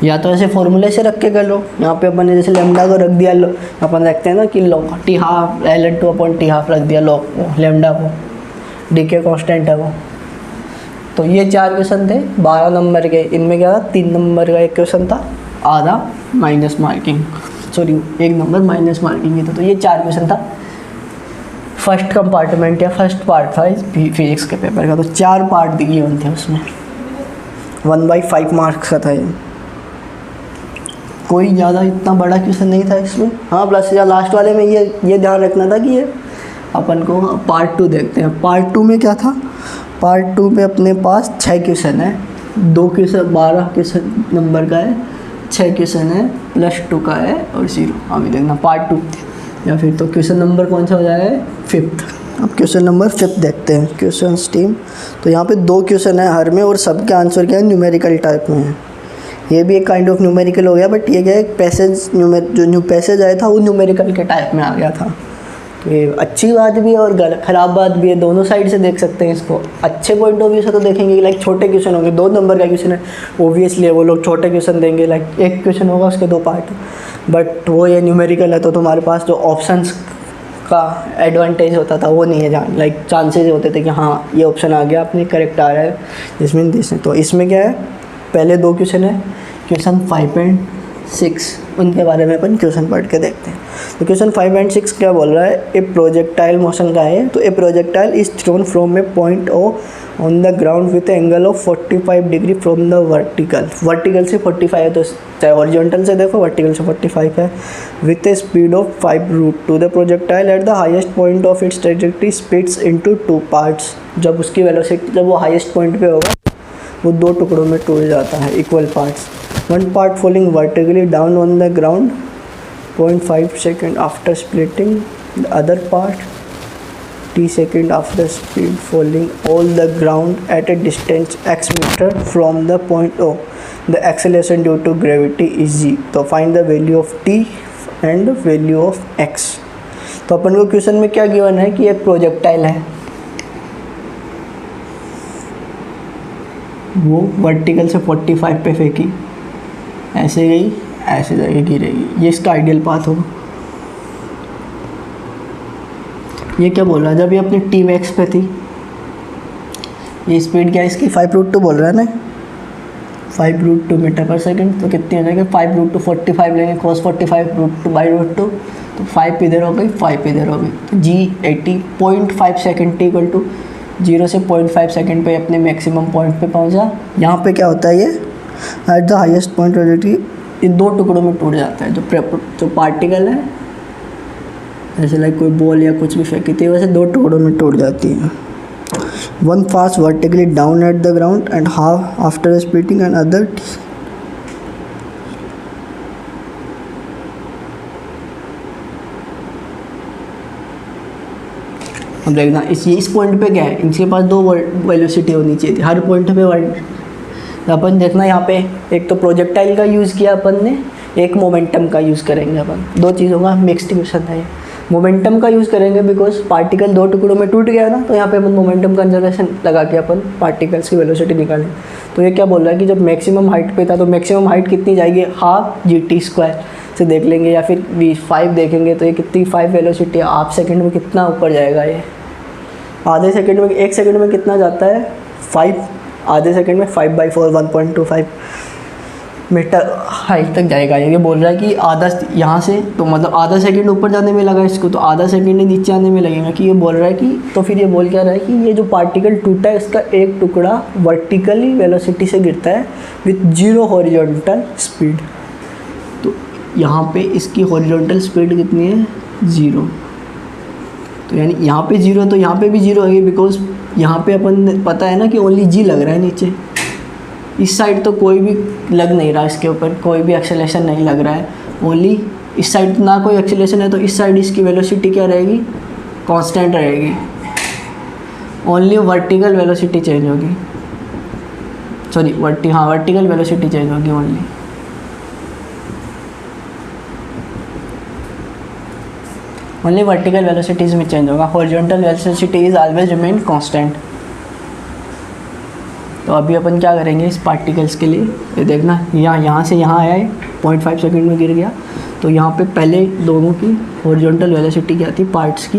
S1: या तो ऐसे फॉर्मूले से रख के कर लो, यहाँ पे अपन ने जैसे लेमडा को रख दिया, लो अपन रखते हैं ना कि लो T half ln2 upon T half रख दिया, लो लेमडा को, डी के कॉन्स्टेंट है वो। तो ये 4 क्वेश्चन थे 12 नंबर के, इनमें क्या था 3 नंबर का एक क्वेश्चन था, आधा minus marking, sorry 1 number minus marking ही था। तो ये 4 क्वेश्चन था फर्स्ट कंपार्टमेंट या फर्स्ट पार्ट था इस फिजिक्स के पेपर का। तो 4 पार्ट दिए हुए थे उसमें, 1/5 मार्क्स का था ये, कोई ज़्यादा इतना बड़ा क्वेश्चन नहीं था इसमें। हाँ प्लस या लास्ट वाले में ये ध्यान रखना था कि ये अपन को पार्ट 2 देखते हैं। पार्ट 2 में क्या था, पार्ट 2 में अपने पास 6 क्वेश्चन है, 2 क्वेश्चन 12 क्वेश्चन नंबर का है, 6 क्वेश्चन है, +2 का है और 0। अभी देखना पार्ट 2, या फिर तो क्वेश्चन नंबर कौन सा हो जाएगा 5th। अब क्वेश्चन नंबर 5 देखते हैं, क्वेश्चन स्टीम। तो यहाँ पे 2 क्वेश्चन है हर में, और सबके आंसर क्या है न्यूमेरिकल टाइप में है। ये भी एक काइंड ऑफ न्यूमेरिकल हो गया, बट ये क्या है पैसेज जो न्यू पैसेज आया था वो न्यूमेरिकल के टाइप में आ गया था। तो ये अच्छी बात भी है और ख़राब बात भी है, दोनों साइड से देख सकते हैं इसको। अच्छे पॉइंट ऑफ व्यू से तो देखेंगे कि लाइक छोटे क्वेश्चन होंगे, 2 नंबर का क्वेश्चन है, ओबियसली वो लोग छोटे क्वेश्चन देंगे, लाइक एक क्वेश्चन होगा उसके 2 पार्ट, बट वो ये न्यूमेरिकल है तो तुम्हारे पास जो ऑप्शंस का एडवांटेज होता था वो नहीं है, जहाँ लाइक चांसेस होते थे कि हाँ ये ऑप्शन आ गया अपने करेक्ट आ रहा है, इसमें दिस है। तो इसमें क्या है, पहले 2 क्वेश्चन है, क्वेश्चन 5 एंड 6, उनके बारे में अपन क्वेश्चन पढ़ के देखते हैं। तो क्वेश्चन 5 एंड 6 क्या बोल रहा है, ए प्रोजेक्टाइल मोशन का है। तो a projectile is thrown from a point O on the ground with angle of 45 degree from the vertical से 45 है, तो चाहे हॉरिजॉन्टल से देखो वर्टिकल से 45 है, with A speed of 5√2। The projectile at the highest point of its trajectory splits into 2 parts. जब उसकी वेलोसिटी जब वो हाईएस्ट पॉइंट पे होगा वो 2 टुकड़ों में टूट जाता है, equal parts. One part falling vertically down on the ground 0.5 second after splitting, the other part t second after speed falling all the ground at a distance x meter from the point O. The acceleration due to gravity is g. तो find the value of t and the value of x। तो अपन को question में क्या given है कि एक projectile है, वो वर्टिकल से 45 पे फेंकी, ऐसे गई ऐसे जाके गिरेगी, ये इसका आइडियल पाथ होगा। ये क्या बोल रहा है, जब ये अपनी टी मैक्स पे थी, ये स्पीड क्या है इसकी 5√2 बोल रहा है ना, 5√2 मीटर पर सेकंड। तो कितनी हो जाएगी 5√2 45 लेंगे, cos 45√2/√2, तो 5 इधर हो गई 5 इधर हो गई, तो जी 80.5 सेकेंड t = 0 से 0.5 सेकेंड पे अपने मैक्सिमम पॉइंट पे पहुंचा। यहाँ पे क्या होता है, ये at the highest point trajectory ये 2 टुकड़ों में टूट जाता है। जो पार्टिकल है, जैसे लाइक कोई बॉल या कुछ भी फेंकी थी, वैसे 2 टुकड़ों में टूट जाती है। One pass vertically down at the ground and half after splitting and other. अब देखना इस पॉइंट पे क्या है, इनके पास 2 वेलोसिटी होनी चाहिए थी हर पॉइंट पे। अपन देखना यहाँ पे एक तो प्रोजेक्टाइल का यूज़ किया अपन ने, एक मोमेंटम का यूज़ करेंगे अपन, 2 चीज़ों का मिक्स्ड क्वेश्चन है। मोमेंटम का यूज़ करेंगे बिकॉज पार्टिकल दो टुकड़ों में टूट गया ना, तो यहाँ पे अपन मोमेंटम कंजर्वेशन लगा के अपन पार्टिकल्स की वेलोसिटी निकालें। तो ये क्या बोल रहा है कि जब मैक्सिमम हाइट पे था तो मैक्सिमम हाइट कितनी जाएगी, हाफ GT² से देख लेंगे, या फिर V5 देखेंगे तो ये कितनी 5 वेलोसिटी, हाफ सेकेंड में कितना ऊपर जाएगा, ये आधे सेकेंड में, 1 सेकेंड में कितना जाता है 5, आधे सेकेंड में 5/4 1.25 मीटर हाइट तक जाएगा। ये बोल रहा है कि आधा यहाँ से, तो मतलब आधा सेकंड ऊपर जाने में लगा इसको, तो आधा सेकंड नीचे आने में लगेगा। कि ये बोल रहा है कि, तो फिर ये बोल क्या रहा है कि ये जो पार्टिकल टूटा है इसका एक टुकड़ा वर्टिकली वेलोसिटी से गिरता है विथ 0 हॉरिजॉन्टल स्पीड। तो यहाँ पे इसकी हॉरिजॉन्टल स्पीड कितनी है, 0। तो यानी यहाँ पे 0, तो यहाँ पे भी 0 होगी, बिकॉज यहाँ पे अपन पता है ना कि ओनली G लग रहा है नीचे, इस साइड तो कोई भी लग नहीं रहा, इसके ऊपर कोई भी एक्सेलेरेशन नहीं लग रहा है, ओनली इस साइड ना कोई एक्सेलेरेशन है, तो इस साइड इसकी वेलोसिटी क्या रहेगी, कांस्टेंट रहेगी, ओनली वर्टिकल वेलोसिटी चेंज होगी, सॉरी वर्टिकल वेलोसिटी चेंज होगी ओनली वर्टिकल वेलोसिटीज में चेंज होगा, horizontal velocity is always remain constant. तो अभी अपन क्या करेंगे इस पार्टिकल्स के लिए, ये देखना यहाँ से यहाँ आया है 0.5 सेकंड में गिर गया, तो यहाँ पे पहले दोनों की हॉरिजॉन्टल वेलोसिटी क्या थी, पार्ट्स की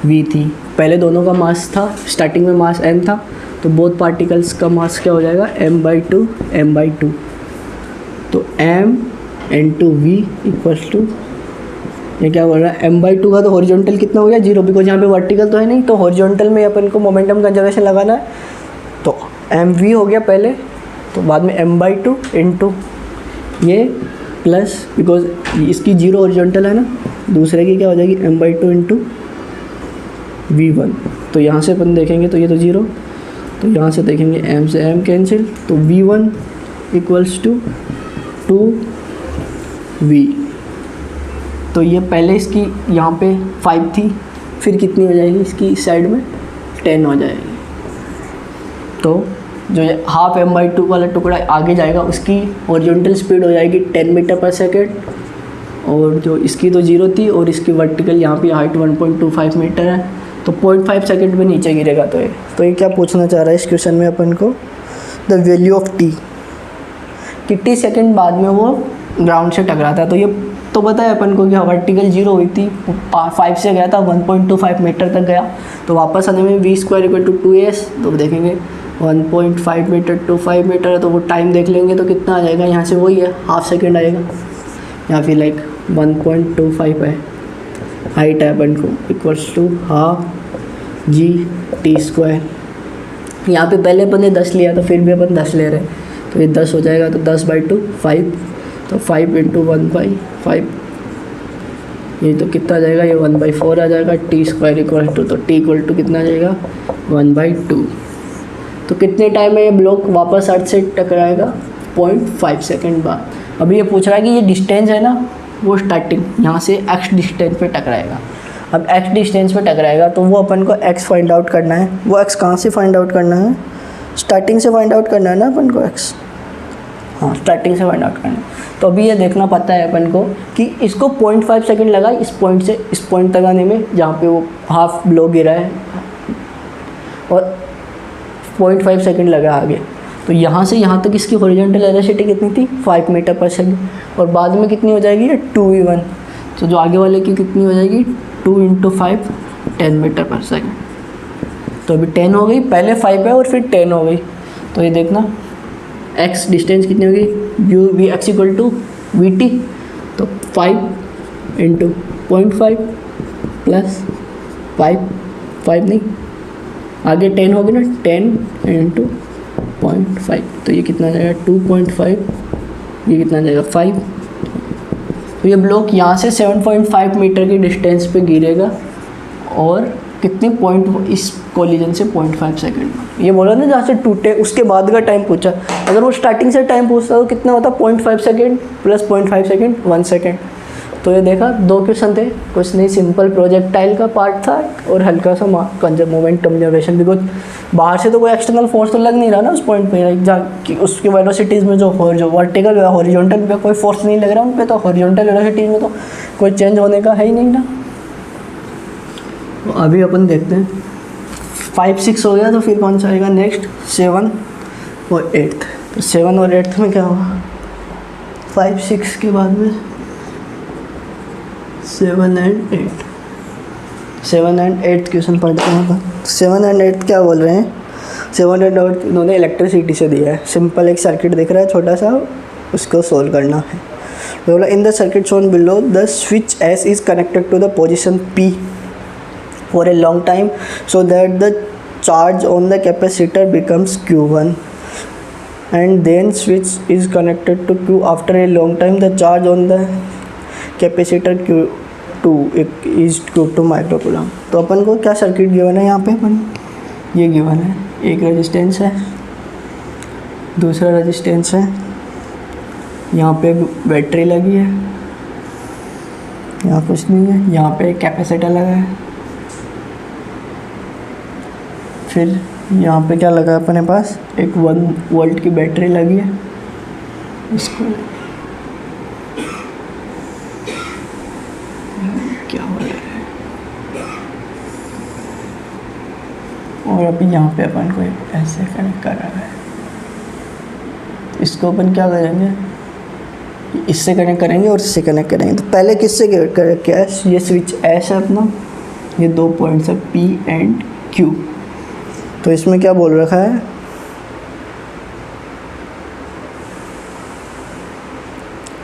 S1: v थी। पहले दोनों का मास था, स्टार्टिंग में मास m था, तो बोथ पार्टिकल्स का मास क्या हो जाएगा, m/2 तो m × v इक्वल्स टू, ये क्या बोल रहा है, m/2 का तो हॉरिजॉन्टल कितना हो गया, 0, बिकॉज यहाँ पे वर्टिकल तो है नहीं, तो हॉरिजॉन्टल में अपन को मोमेंटम कंजर्वेशन लगाना है, तो mv हो गया पहले, तो बाद में m/2 इंटू ये प्लस, बिकॉज इसकी 0 हॉरिजॉन्टल है ना, दूसरे की क्या हो जाएगी m/2 इंटू v1। तो यहाँ से अपन देखेंगे तो ये तो 0, तो यहाँ से देखेंगे m से m कैंसिल, तो v1 इक्वल्स टू 2v। तो ये पहले इसकी यहाँ पे 5 थी, फिर कितनी हो जाएगी इसकी इस साइड में 10 हो जाएगी। तो जो ये हाफ m/2 वाला टुकड़ा आगे जाएगा उसकी हॉरिजॉन्टल स्पीड हो जाएगी 10 मीटर पर सेकेंड, और जो इसकी तो 0 थी और इसकी वर्टिकल यहाँ पे हाइट 1.25 मीटर है, तो 0.5 सेकेंड में नीचे गिरेगा। तो ये क्या पूछना चाह रहा है इस क्वेश्चन में अपन को, द वैल्यू ऑफ t, कितनी सेकेंड बाद में वो ग्राउंड से टकराता है। तो ये तो पता है अपन को कि वर्टिकल 0 हुई थी, 5 से गया था 1.25 मीटर तक गया, तो वापस आने में v² = 2s, तो देखेंगे 1.5 मीटर टू 5 मीटर है, तो वो टाइम देख लेंगे तो कितना आ जाएगा, यहाँ से वही है हाफ सेकेंड आएगा, या फिर लाइक 1.25 है हाइट है अपन को, इक्वल्स टू हाफ GT²। यहाँ पे पहले अपन ने 10 लिया, तो फिर भी अपन 10 ले रहे हैं, तो ये 10 हो जाएगा, तो 10/2 5, तो 5 × 1/5, ये तो कितना आ जाएगा, ये 1/4 आ जाएगा, T² इक्वल टू, तो T इक्वल टू कितना आ जाएगा 1/2। तो कितने टाइम में ये ब्लॉक वापस अर्थ से टकराएगा, 0.5 सेकेंड बाद। अभी ये पूछ रहा है कि ये डिस्टेंस है ना, वो स्टार्टिंग यहाँ से x डिस्टेंस पे टकराएगा। अब x डिस्टेंस पे टकराएगा तो वो अपन को x फाइंड आउट करना है। वो x कहाँ से फाइंड आउट करना है, स्टार्टिंग से फाइंड आउट करना है ना अपन को x, हाँ स्टार्टिंग से फाइंड आउट करना है। तो अभी ये देखना पता है अपन को कि इसको 0.5 सेकेंड लगा इस पॉइंट से इस पॉइंट तक आने में, जहाँ पे वो हाफ ब्लॉक गिरा है, और 0.5 सेकेंड लगा आगे। तो यहाँ से यहाँ तक इसकी हॉरिजॉन्टल वेलोसिटी कितनी थी, 5 मीटर पर सेकेंड, और बाद में कितनी हो जाएगी, 2v1। तो जो आगे वाले की कितनी हो जाएगी, 2 × 5 10 मीटर पर सेकेंड। तो अभी 10 हो गई, पहले 5 है और फिर 10 हो गई। तो ये देखना x डिस्टेंस कितनी होगी, vx = vt, तो 5 × 0.5 प्लस 5 नहीं, आगे 10 होगी ना, 10 × 0.5, तो ये कितना जाएगा 2.5, ये कितना जाएगा 5। तो ये ब्लॉक यहाँ से 7.5 मीटर की डिस्टेंस पे गिरेगा, और कितने पॉइंट इस कोलिजन से 0.5 सेकेंड। ये बोला ना जहाँ से टूटे उसके बाद का टाइम पूछा, अगर वो स्टार्टिंग से टाइम पूछता तो कितना होता, 0.5 सेकेंड प्लस 0.5 सेकेंड 1 सेकेंड। तो ये देखा 2 क्वेश्चन थे, कुछ नहीं, सिंपल प्रोजेक्टाइल का पार्ट था और हल्का सा मोमेंट कंजर्वेशन, बिकॉज बाहर से तो कोई एक्सटर्नल फोर्स तो लग नहीं रहा ना उस पॉइंट पे, लाइक जहाँ उसकी वेलोसिटीज़ में जो वर्टिकल या हॉरिजॉन्टल पे कोई फोर्स नहीं लग रहा उन पे, तो हॉरिजॉन्टल वेलोसिटीज़ में तो कोई चेंज होने का है ही नहीं ना। तो अभी अपन देखते हैं 5 6 हो गया, तो फिर कौन सा आएगा नेक्स्ट 7 और 8। तो 7 और 8 में क्या होगा, 5 6 के बाद में 7 एंड 8, 7 एंड 8 क्वेश्चन पढ़ते हैं अपन। 7 एंड 8 क्या बोल रहे हैं, 7 एंड 8 इन्होंने इलेक्ट्रिसिटी से दिया है। सिंपल एक सर्किट दिख रहा है छोटा सा, उसको सोल्व करना है। तो बोला in the circuit shown below the switch S is connected to the position P for a long time so that the charge on the capacitor becomes Q1 and then switch is connected to Q. After a long time the charge on the capacitor Q2 is Q2 microcoulomb. तो अपन को क्या circuit given है यहाँ पे, अपन ये given है, एक रेजिस्टेंस है, दूसरा रेजिस्टेंस है, यहाँ पे बैटरी लगी है, यहाँ कुछ नहीं है, यहाँ पे एक कैपेसिटर लगा है, फिर यहाँ पे क्या लगा है अपने पास, एक 1 वोल्ट की बैटरी लगी है। इसको क्या हो रहा है, और अभी यहाँ पे अपन को ऐसे कनेक्ट कर रहा है। इसको अपन क्या करेंगे, इससे कनेक्ट करेंगे और इससे कनेक्ट करेंगे। तो पहले किससे कनेक्ट किया है, ये स्विच एस है अपना, ये 2 पॉइंट्स है पी एंड क्यू। तो इसमें क्या बोल रखा है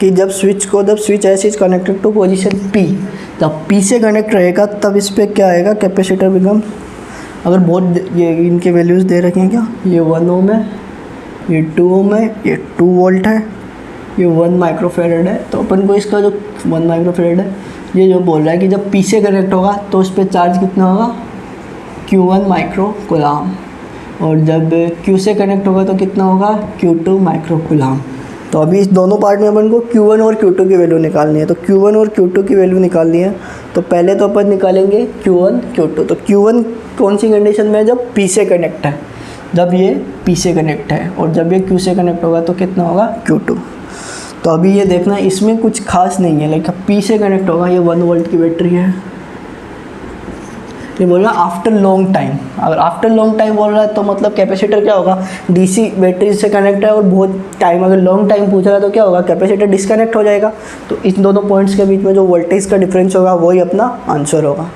S1: कि जब switch S is connected to position P, जब पी से कनेक्ट रहेगा तब इस पर क्या आएगा, कैपेसिटर बिकम, अगर बहुत ये इनके वैल्यूज़ दे रखे हैं क्या, ये 1 ओम है, ये 2 ओम है, ये 2 वोल्ट है, ये 1 माइक्रोफेरेड है। तो अपन को इसका जो 1 माइक्रोफेरेड है, ये जो बोल रहा है कि जब पी से कनेक्ट होगा तो उस पर चार्ज कितना होगा, Q1 माइक्रोकूलम, और जब Q से कनेक्ट होगा तो कितना होगा, Q2 माइक्रोकूलम। तो अभी इस दोनों पार्ट में अपन को Q1 और Q2 की वैल्यू निकालनी है। तो Q1 और Q2 की वैल्यू निकालनी है, तो पहले तो अपन निकालेंगे Q1 Q2। तो Q1 कौन सी कंडीशन में है, जब P से कनेक्ट है, जब ये P से कनेक्ट है, और जब ये Q से कनेक्ट होगा तो कितना होगा, Q2। तो अभी ये देखना, इसमें कुछ खास नहीं है, लाइक P से कनेक्ट होगा, ये 1 वोल्ट की बैटरी है, ये बोल रहा है आफ्टर लॉन्ग टाइम। अगर आफ्टर लॉन्ग टाइम बोल रहा है तो मतलब कैपेसिटर क्या होगा, डीसी बैटरी से कनेक्ट है और बहुत टाइम, अगर लॉन्ग टाइम पूछ रहा है तो क्या होगा, कैपेसिटर डिस्कनेक्ट हो जाएगा। तो इन दोनों पॉइंट्स के बीच में जो वोल्टेज का डिफरेंस होगा वही अपना आंसर होगा।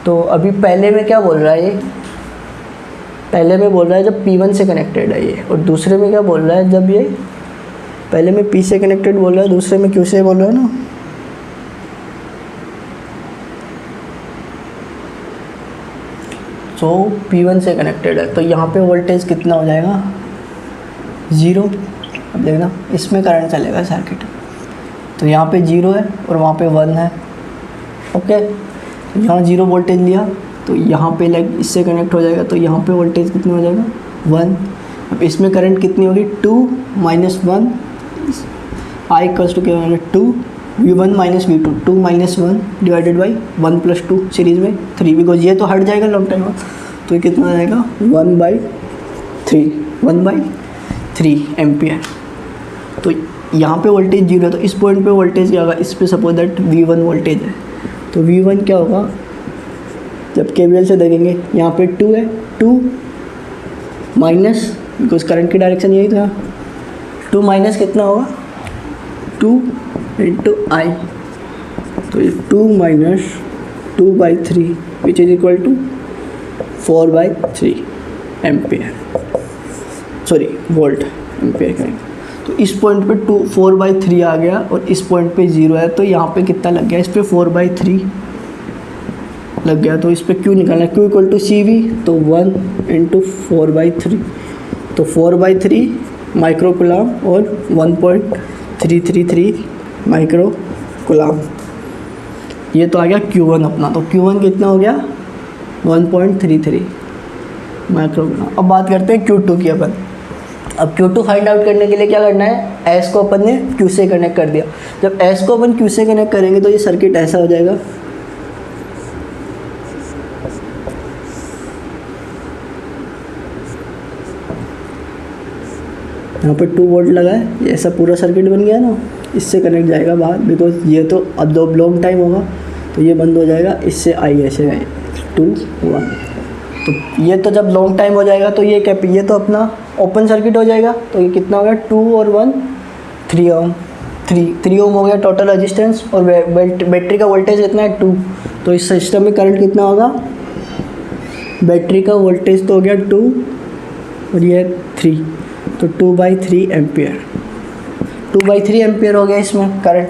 S1: तो अभी पहले में क्या बोल रहा है, ये पहले में बोल रहा है जब P1 से कनेक्टेड है ये, और दूसरे में क्या बोल रहा है, जब ये पहले में P से कनेक्टेड बोल रहा है, दूसरे में Q से बोल रहा है ना। सो P1 से कनेक्टेड है, तो यहाँ पे वोल्टेज कितना हो जाएगा, 0। अब देखना इसमें करंट चलेगा सर्किट, तो यहाँ पे 0 है और वहाँ पे 1 है, ओके। यहाँ 0 वोल्टेज लिया तो यहाँ पे लाइक इससे कनेक्ट हो जाएगा, तो यहाँ पे वोल्टेज कितना हो जाएगा, 1। अब इसमें करंट कितनी होगी, 2 - 1, I इक्वल्स टू क्या होगा, 2 V1 minus V2, 2 - 1 divided by 1 + 2 series में 3, बिकॉज ये तो हट जाएगा लॉन्ग टाइम बाद, तो ये कितना आ जाएगा, 1/3 एम्पियर। तो यहाँ पे वोल्टेज 0 है, तो इस पॉइंट पे वोल्टेज क्या होगा, इस पे सपोज दैट V1 वोल्टेज है, तो V1 क्या होगा, जब KVL से देखेंगे यहाँ पे 2 है, 2 माइनस, बिकॉज करंट की डायरेक्शन यही था, 2 माइनस कितना होगा, 2 × I, तो ये 2 - 2/3 which is equal to 4/3 ampere, sorry volt, ampere करेंगे। तो इस पॉइंट पे 4/3 आ गया और इस पॉइंट पे 0 है, तो यहाँ पे कितना लग गया, इस पे 4/3 लग गया। तो इस पे Q निकालना है, Q इक्वल टू CV, तो 1 × 4/3, तो 4/3 माइक्रोकूलम और 1.333 माइक्रोकूलम। ये तो आ गया Q1 अपना, तो Q1 कितना हो गया, 1.33 माइक्रोकूलम। अब बात करते हैं Q2 की। अपन अब Q2 फाइंड आउट करने के लिए क्या करना है, S को अपन ने Q से कनेक्ट कर दिया। जब S को अपन Q से कनेक्ट करेंगे तो ये सर्किट ऐसा हो जाएगा, यहाँ पे 2 वोल्ट लगा है, ये ऐसा पूरा सर्किट बन गया ना, इससे कनेक्ट जाएगा बाहर, बिकॉज ये तो अब जब लॉन्ग टाइम होगा तो ये बंद हो जाएगा, इससे आई ऐसे 2 1। तो ये तो जब लॉन्ग टाइम हो जाएगा तो ये ये तो अपना ओपन सर्किट हो जाएगा। तो ये कितना हो गया 2 और 1 3 ओम, 3 ओम हो गया टोटल रेजिस्टेंस। और बैटरी का वोल्टेज कितना है 2। तो इस सिस्टम में करंट कितना होगा, बैटरी का वोल्टेज तो हो गया 2 और ये 3, तो 2/3 एम्पियर, 2/3 एम्पियर हो गया इसमें करंट।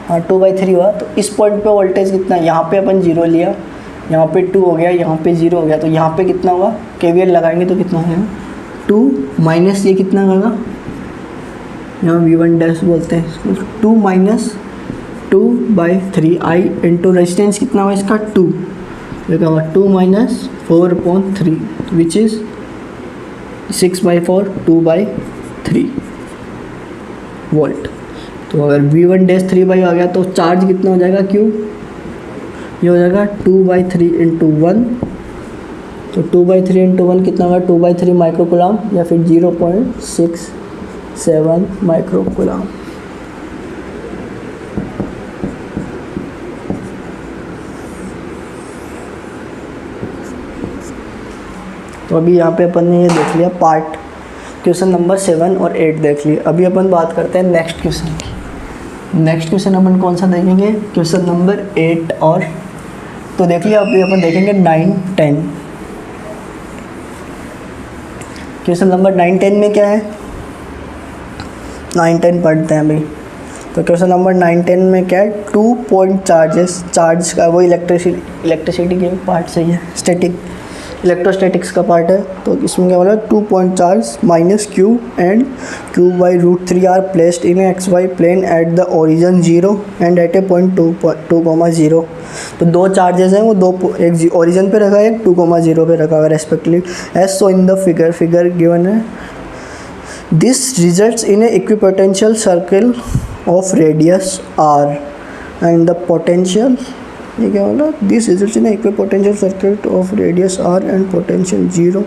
S1: हाँ 2/3 हुआ। तो इस पॉइंट पे वोल्टेज कितना, यहाँ पे अपन 0 लिया, यहाँ पे 2 हो गया, यहाँ पे 0 हो गया। तो यहाँ पे कितना हुआ, KVL लगाएंगे तो कितना है 2 माइनस ये कितना होगा, यहाँ V1 डैश बोलते हैं इसको, 2 माइनस 2/3 I इंटू रेजिस्टेंस कितना हुआ इसका 2, तो क्या होगा 2 माइनस 4/3 विच इज़ 6/4 2/3 वोल्ट। तो अगर V1 डैश 3/, आ गया तो चार्ज कितना हो जाएगा Q, ये हो जाएगा 2/3 इंटू 1। तो 2/3 इंटू 1 कितना होगा 2/3 माइक्रोकुलाम या फिर 0.67 माइक्रोकुलाम। तो अभी यहाँ पे अपन ने ये देख लिया पार्ट, क्वेश्चन नंबर 7 और 8 देख लिए। अभी अपन बात करते हैं नेक्स्ट क्वेश्चन की। नेक्स्ट क्वेश्चन अपन कौन सा देखेंगे, क्वेश्चन नंबर 8 और, तो देख लिया। अभी अपन देखेंगे 9 10। क्वेश्चन नंबर 9 10 में क्या है, 9 10 पढ़ते हैं अभी। तो क्वेश्चन नंबर 9 10 में क्या है, 2 पॉइंट चार्जेस, चार्ज का वो इलेक्ट्रिसिटी के पार्ट से ही है, स्टैटिक इलेक्ट्रोस्टैटिक्स का पार्ट है। तो इसमें क्या बोला, 2 point charge minus Q and Q/√3 are placed in XY plane at the origin 0 and at a point 2,0। तो दो चार्जेस हैं, वो दो, एक ओरिजिन पे रखा है, एक 2,0 पे रखा हुआ है respectively, as so in the figure given है। This results in a equipotential circle of radius R and the potential, ये क्या बोला, this results in equipotential circuit of radius R and potential 0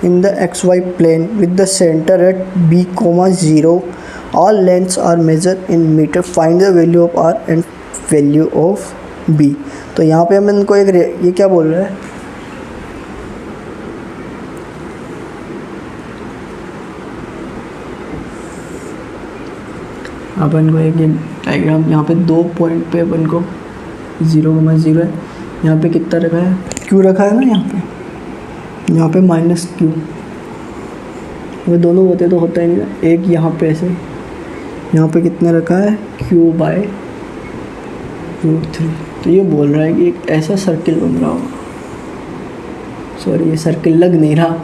S1: in the XY plane with the centre at B,0। All lengths are measure in metre, find the value of R and value of B। तो यहाँ पे हम इनको एक, ये क्या बोल रहा है, अपन को एक डायग्राम, यहाँ पे 2 पॉइंट पे अपन को 0,0 है, यहाँ पे कितना रखा है Q रखा है ना, यहाँ पे माइनस Q, वो दोनों होते तो होता ही नहीं, एक यहाँ पे ऐसे, यहाँ पे कितना रखा है Q/√3। तो ये बोल रहा है कि एक ऐसा सर्किल बन रहा होगा, सॉरी ये सर्किल लग नहीं रहा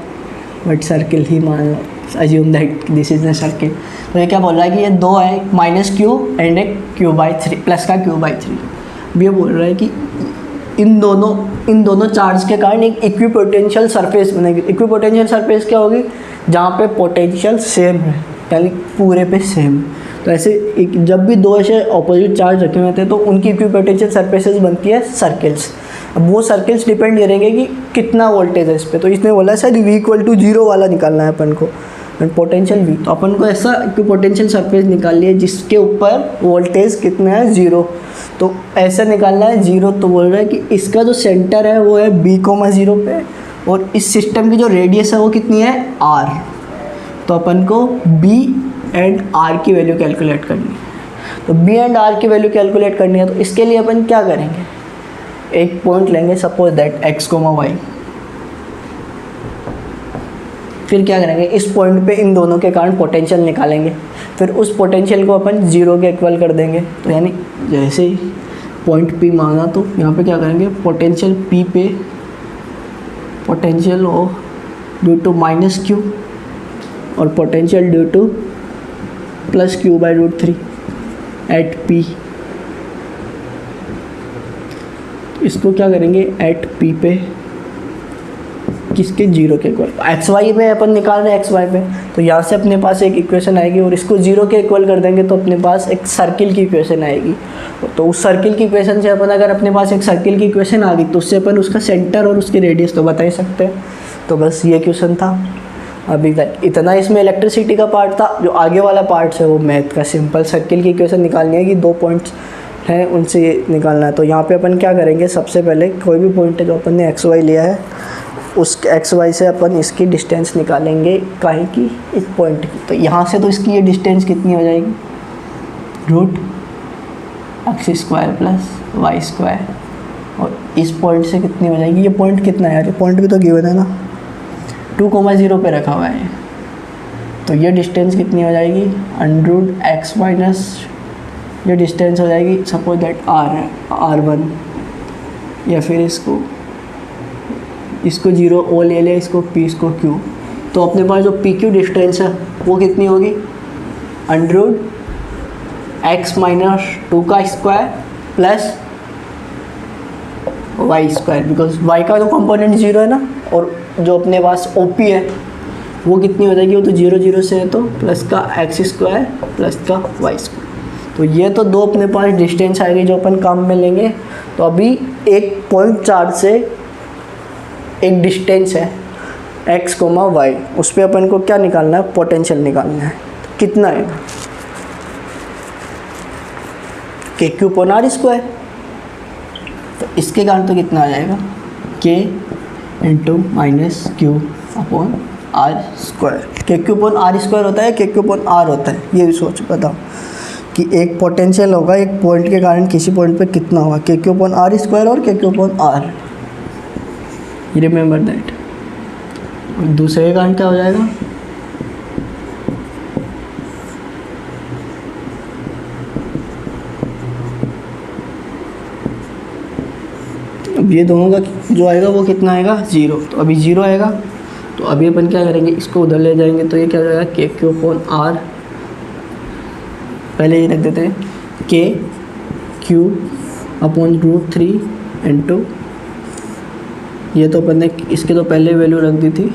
S1: बट सर्किल ही मान लो, assume that this is the circle. तो ये क्या बोल रहा है कि ये दो है, माइनस Q एंड एक Q/3 प्लस का Q/3। ये बोल रहा है कि इन दोनों चार्ज के कारण एक इक्विपोटेंशियल सरफेस बनेगी। इक्विपोटेंशियल सरफेस क्या होगी, जहाँ पे पोटेंशियल सेम है, यानी पूरे पे सेम। तो ऐसे जब भी दो ऐसे ऑपोजिट चार्ज रखे हुए होते हैं तो उनकी इक्विपोटेंशियल सरफेसेस बनती है सर्किल्स। अब वो सर्किल्स डिपेंड करेंगे कि कितना वोल्टेज है इस पर। तो इसने बोला शायद V=0 वाला निकालना है अपन को, पोटेंशियल V। तो अपन को ऐसा इक्विपोटेंशियल सरफेस निकालनी है जिसके ऊपर वोल्टेज कितना है 0। तो ऐसा निकालना है 0। तो बोल रहा है कि इसका जो सेंटर है वो है B,0 पे, और इस सिस्टम की जो रेडियस है वो कितनी है R। तो अपन को B एंड R की वैल्यू कैलकुलेट करनी है। तो B एंड R की वैल्यू कैलकुलेट करनी है, तो इसके लिए अपन क्या करेंगे, एक पॉइंट लेंगे, सपोज दैट x, y। फिर क्या करेंगे, इस पॉइंट पे इन दोनों के कारण पोटेंशियल निकालेंगे, फिर उस पोटेंशियल को अपन 0 के इक्वल कर देंगे। तो यानी जैसे ही पॉइंट P मांगा तो यहाँ पे क्या करेंगे, पोटेंशियल P पे potential of due to minus Q और potential due to plus Q/√3 at P। इसको क्या करेंगे, एट P पे किसके 0 के इक्वल, XY में अपन निकाल रहे हैं XY पे, तो यहाँ से अपने पास एक इक्वेशन आएगी और इसको 0 के इक्वल कर देंगे तो अपने पास एक सर्किल की इक्वेशन आएगी। तो उस सर्किल की इक्वेशन से अपन, अगर अपने पास एक सर्किल की इक्वेशन आ गई तो उससे अपन उसका सेंटर और उसकी रेडियस तो बता ही सकते हैं। तो बस ये क्वेश्चन था अभी तक। इतना इसमें इलेक्ट्रिसिटी का पार्ट था, जो आगे वाला पार्ट है वो मैथ का, सिंपल सर्किल की इक्वेशन निकालनी है कि 2 पॉइंट्स है उनसे निकालना है। तो यहाँ पे अपन क्या करेंगे, सबसे पहले कोई भी पॉइंट है जो अपन ने एक्स वाई लिया है उस एक्स वाई से अपन इसकी डिस्टेंस निकालेंगे काहे की, इस पॉइंट की। तो यहाँ से तो इसकी ये डिस्टेंस कितनी हो जाएगी, root x square plus Y square, और इस पॉइंट से कितनी हो जाएगी, ये पॉइंट कितना है यार, ये पॉइंट भी तो गिवन है ना, 2,0 पे रखा हुआ है। तो ये डिस्टेंस कितनी हो जाएगी, अंडरूट एक्स माइनस ये डिस्टेंस हो जाएगी, सपोज दैट आर है, R1, या फिर इसको 0 ओ ले ले, इसको P इसको Q। तो अपने पास जो PQ डिस्टेंस है वो कितनी होगी, अंडरूट एक्स माइनस 2 का square plus Y square, because y का तो कंपोनेंट 0 है ना, और जो अपने पास OP है वो कितनी हो जाएगी, वो तो 0 0 से है, तो प्लस का एक्स स्क्वायर प्लस का वाई स्क्वायर। तो ये तो दो अपने पास डिस्टेंस आएगी जो अपन काम में लेंगे। तो अभी एक पॉइंट चार्ज से एक डिस्टेंस है x, y, उस पर अपन को क्या निकालना है, पोटेंशियल निकालना है। कितना है, के क्यू अपॉन आर स्क्वायर। तो इसके कारण तो कितना आ जाएगा, k into minus q upon r square. K q upon r square होता है, के क्यू अपॉन आर होता है, ये भी सोच बताओ कि एक पोटेंशियल होगा एक पॉइंट के कारण किसी पॉइंट पे कितना होगा, के क्यू अपॉन आर स्क्वायर और k q upon r, remember that. दूसरे कारण क्या हो जाएगा, अब ये दोनों का जो आएगा वो कितना आएगा, 0। तो अभी 0 आएगा, तो अभी अपन क्या करेंगे, इसको उधर ले जाएंगे, तो ये क्या हो जाएगा, के क्यू अपॉन आर, पहले ये रख देते हैं, के क्यू अपॉन रूट 3 इंटू, ये तो अपन ने इसके तो पहले वैल्यू रख दी थी,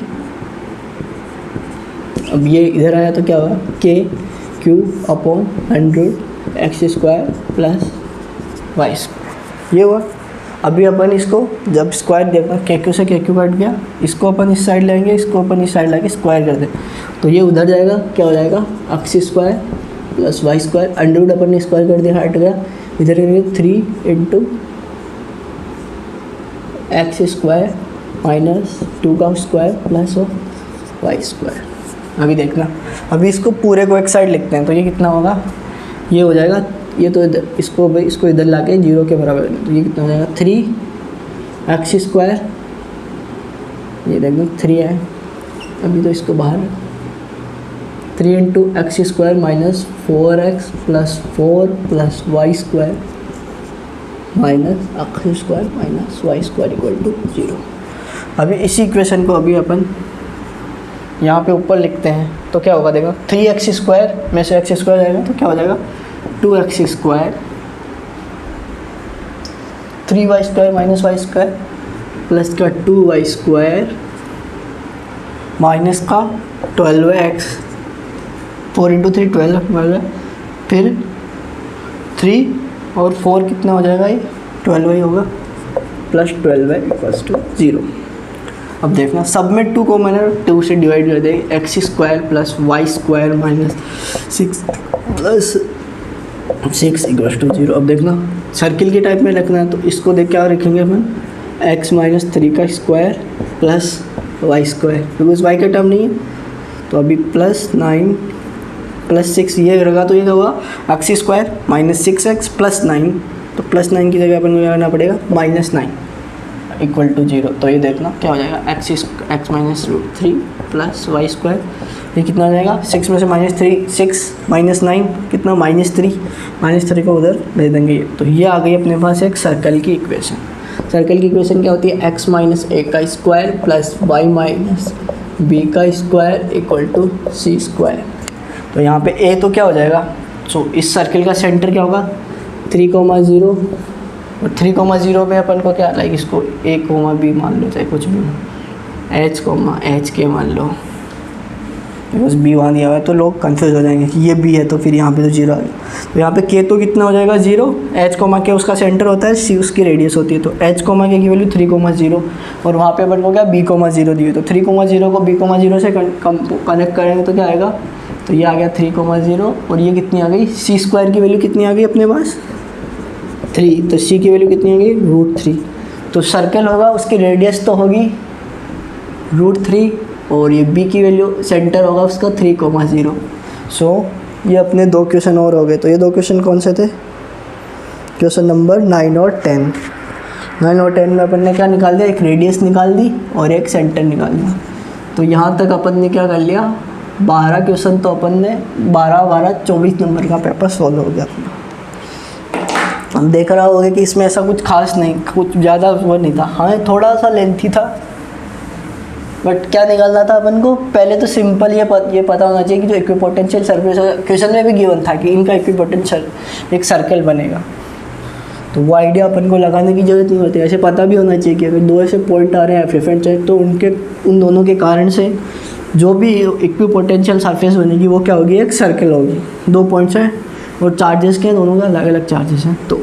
S1: अब ये इधर आया तो क्या हुआ, k q upon 100 x square plus Y square, ये हुआ। अभी अपन इसको जब स्क्वायर देखा, के क्यू से के क्यू कट गया, इसको अपन इस साइड लाएंगे, इसको अपन इस साइड लाके स्क्वायर कर दें, तो ये उधर जाएगा, क्या हो जाएगा, X square plus Y square, under root अपन ने स्क्वायर कर दिया, हट गया, इधर करेंगे 3 इंटू एक्स स्क्वायर माइनस 2 का स्क्वायर प्लस वाई स्क्वायर। अभी देखना, अभी इसको पूरे को एक साइड लिखते हैं, तो ये कितना होगा, ये हो जाएगा, ये तो इधर इसको इधर ला के 0 के बराबर, तो ये कितना हो जाएगा, 3 एक्स स्क्वायर, ये देखो 3 है, अभी तो इसको बाहर 3 into x square minus 4x plus 4 plus Y square minus x square minus y square equal to 0। अभी इसी इक्वेशन को अभी अपन यहाँ पे ऊपर लिखते हैं, तो क्या होगा, देखो 3x स्क्वायर में से x स्क्वायर जाएगा, तो क्या हो जाएगा, 2x square 3y square minus y square plus का 2y स्क्वायर माइनस का 12x, 4 इंटू 3 12, फिर 3 और 4 कितना हो जाएगा, ये 12y होगा, प्लस 12y इक्वल्स टू 0। अब देखना, सब में 2 को मैंने 2 से डिवाइड कर देंगे, x square plus Y square minus 6 plus 6 equals to 0। अब देखना, सर्किल के टाइप में रखना है, तो इसको देख क्या रखेंगे अपन, x माइनस 3 का square plus Y square, because y का टर्म नहीं है, तो अभी प्लस 9 प्लस 6 ये रहेगा, तो ये क्या हुआ, x square minus 6x plus 9, तो प्लस 9 की जगह अपन को लगाना पड़ेगा माइनस 9 इक्वल टू 0। तो ये देखना क्या हो जाएगा, x minus root 3 plus Y square, ये कितना हो जाएगा, 6 में से माइनस 3 6 माइनस 9 कितना, -3 को उधर दे देंगे। तो ये आ गई अपने पास एक सर्कल की इक्वेशन। सर्कल की इक्वेशन क्या होती है, एक्स माइनस ए का square plus Y minus B का square equal to C square. तो यहाँ पे ए तो क्या हो जाएगा, सो इस सर्कल का सेंटर क्या होगा, 3,0 और 3,0 में अपन को क्या, लाइक इसको a, b मान लो, चाहे कुछ भी h के मान लो, बिकॉज b वहाँ दिया हुआ है तो लोग कंफ्यूज हो जाएंगे कि ये b है, तो फिर यहाँ पे तो 0 आ गया। तो यहाँ पे k तो कितना हो जाएगा 0, h, k उसका सेंटर होता है, c उसकी रेडियस होती है, तो h, k की वैल्यू 3,0 और वहाँ पे अपन को क्या b,0 दी हुई, तो 3,0 को b,0 से कनेक्ट करेंगे तो क्या आएगा, तो ये आ गया 3,0 और ये कितनी आ गई, c स्क्वायर की वैल्यू कितनी आ गई अपने पास 3, तो सी की वैल्यू कितनी होगी √3। तो सर्कल होगा उसकी रेडियस तो होगी √3 और ये बी की वैल्यू सेंटर होगा उसका 3,0। सो ये अपने 2 क्वेश्चन और हो गए। तो ये 2 क्वेश्चन कौन से थे? क्वेश्चन नंबर 9 और 10। 9 और 10 में अपन ने क्या निकाल दिया, एक रेडियस निकाल दी और एक सेंटर निकाल दिया। तो यहाँ तक अपन ने क्या कर लिया, 12 क्वेश्चन तो अपन ने 24 नंबर का पेपर सॉल्व हो गया अपना। हम देख रहा होगा कि इसमें ऐसा कुछ खास नहीं, कुछ ज़्यादा वो नहीं था। हाँ थोड़ा सा लेंथी था, बट क्या निकालना था अपन को, पहले तो सिंपल ये पता होना चाहिए कि जो इक्विपोटेंशियल सरफेस, क्वेश्चन में भी गिवन था कि इनका इक्विपोटेंशियल एक सर्कल बनेगा। तो वो आइडिया अपन को लगाने की ज़रूरत नहीं होती। ऐसे पता भी होना चाहिए कि अगर 2 ऐसे पॉइंट आ रहे हैं एफ एंड चेक, तो उन दोनों के कारण से जो भी इक्विपोटेंशियल सरफेस बनेगी वो क्या होगी, एक सर्कल होगी। 2 पॉइंट्स हैं और चार्जेस के दोनों के अलग अलग चार्जेस हैं। तो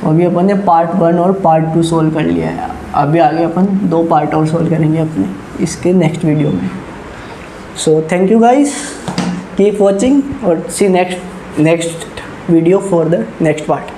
S1: अभी अपन ने पार्ट 1 और पार्ट 2 सोल्व कर लिया है। अभी आगे अपन 2 पार्ट और सोल्व करेंगे अपने इसके नेक्स्ट वीडियो में। So thank you guys, keep watching और see next video for the next part.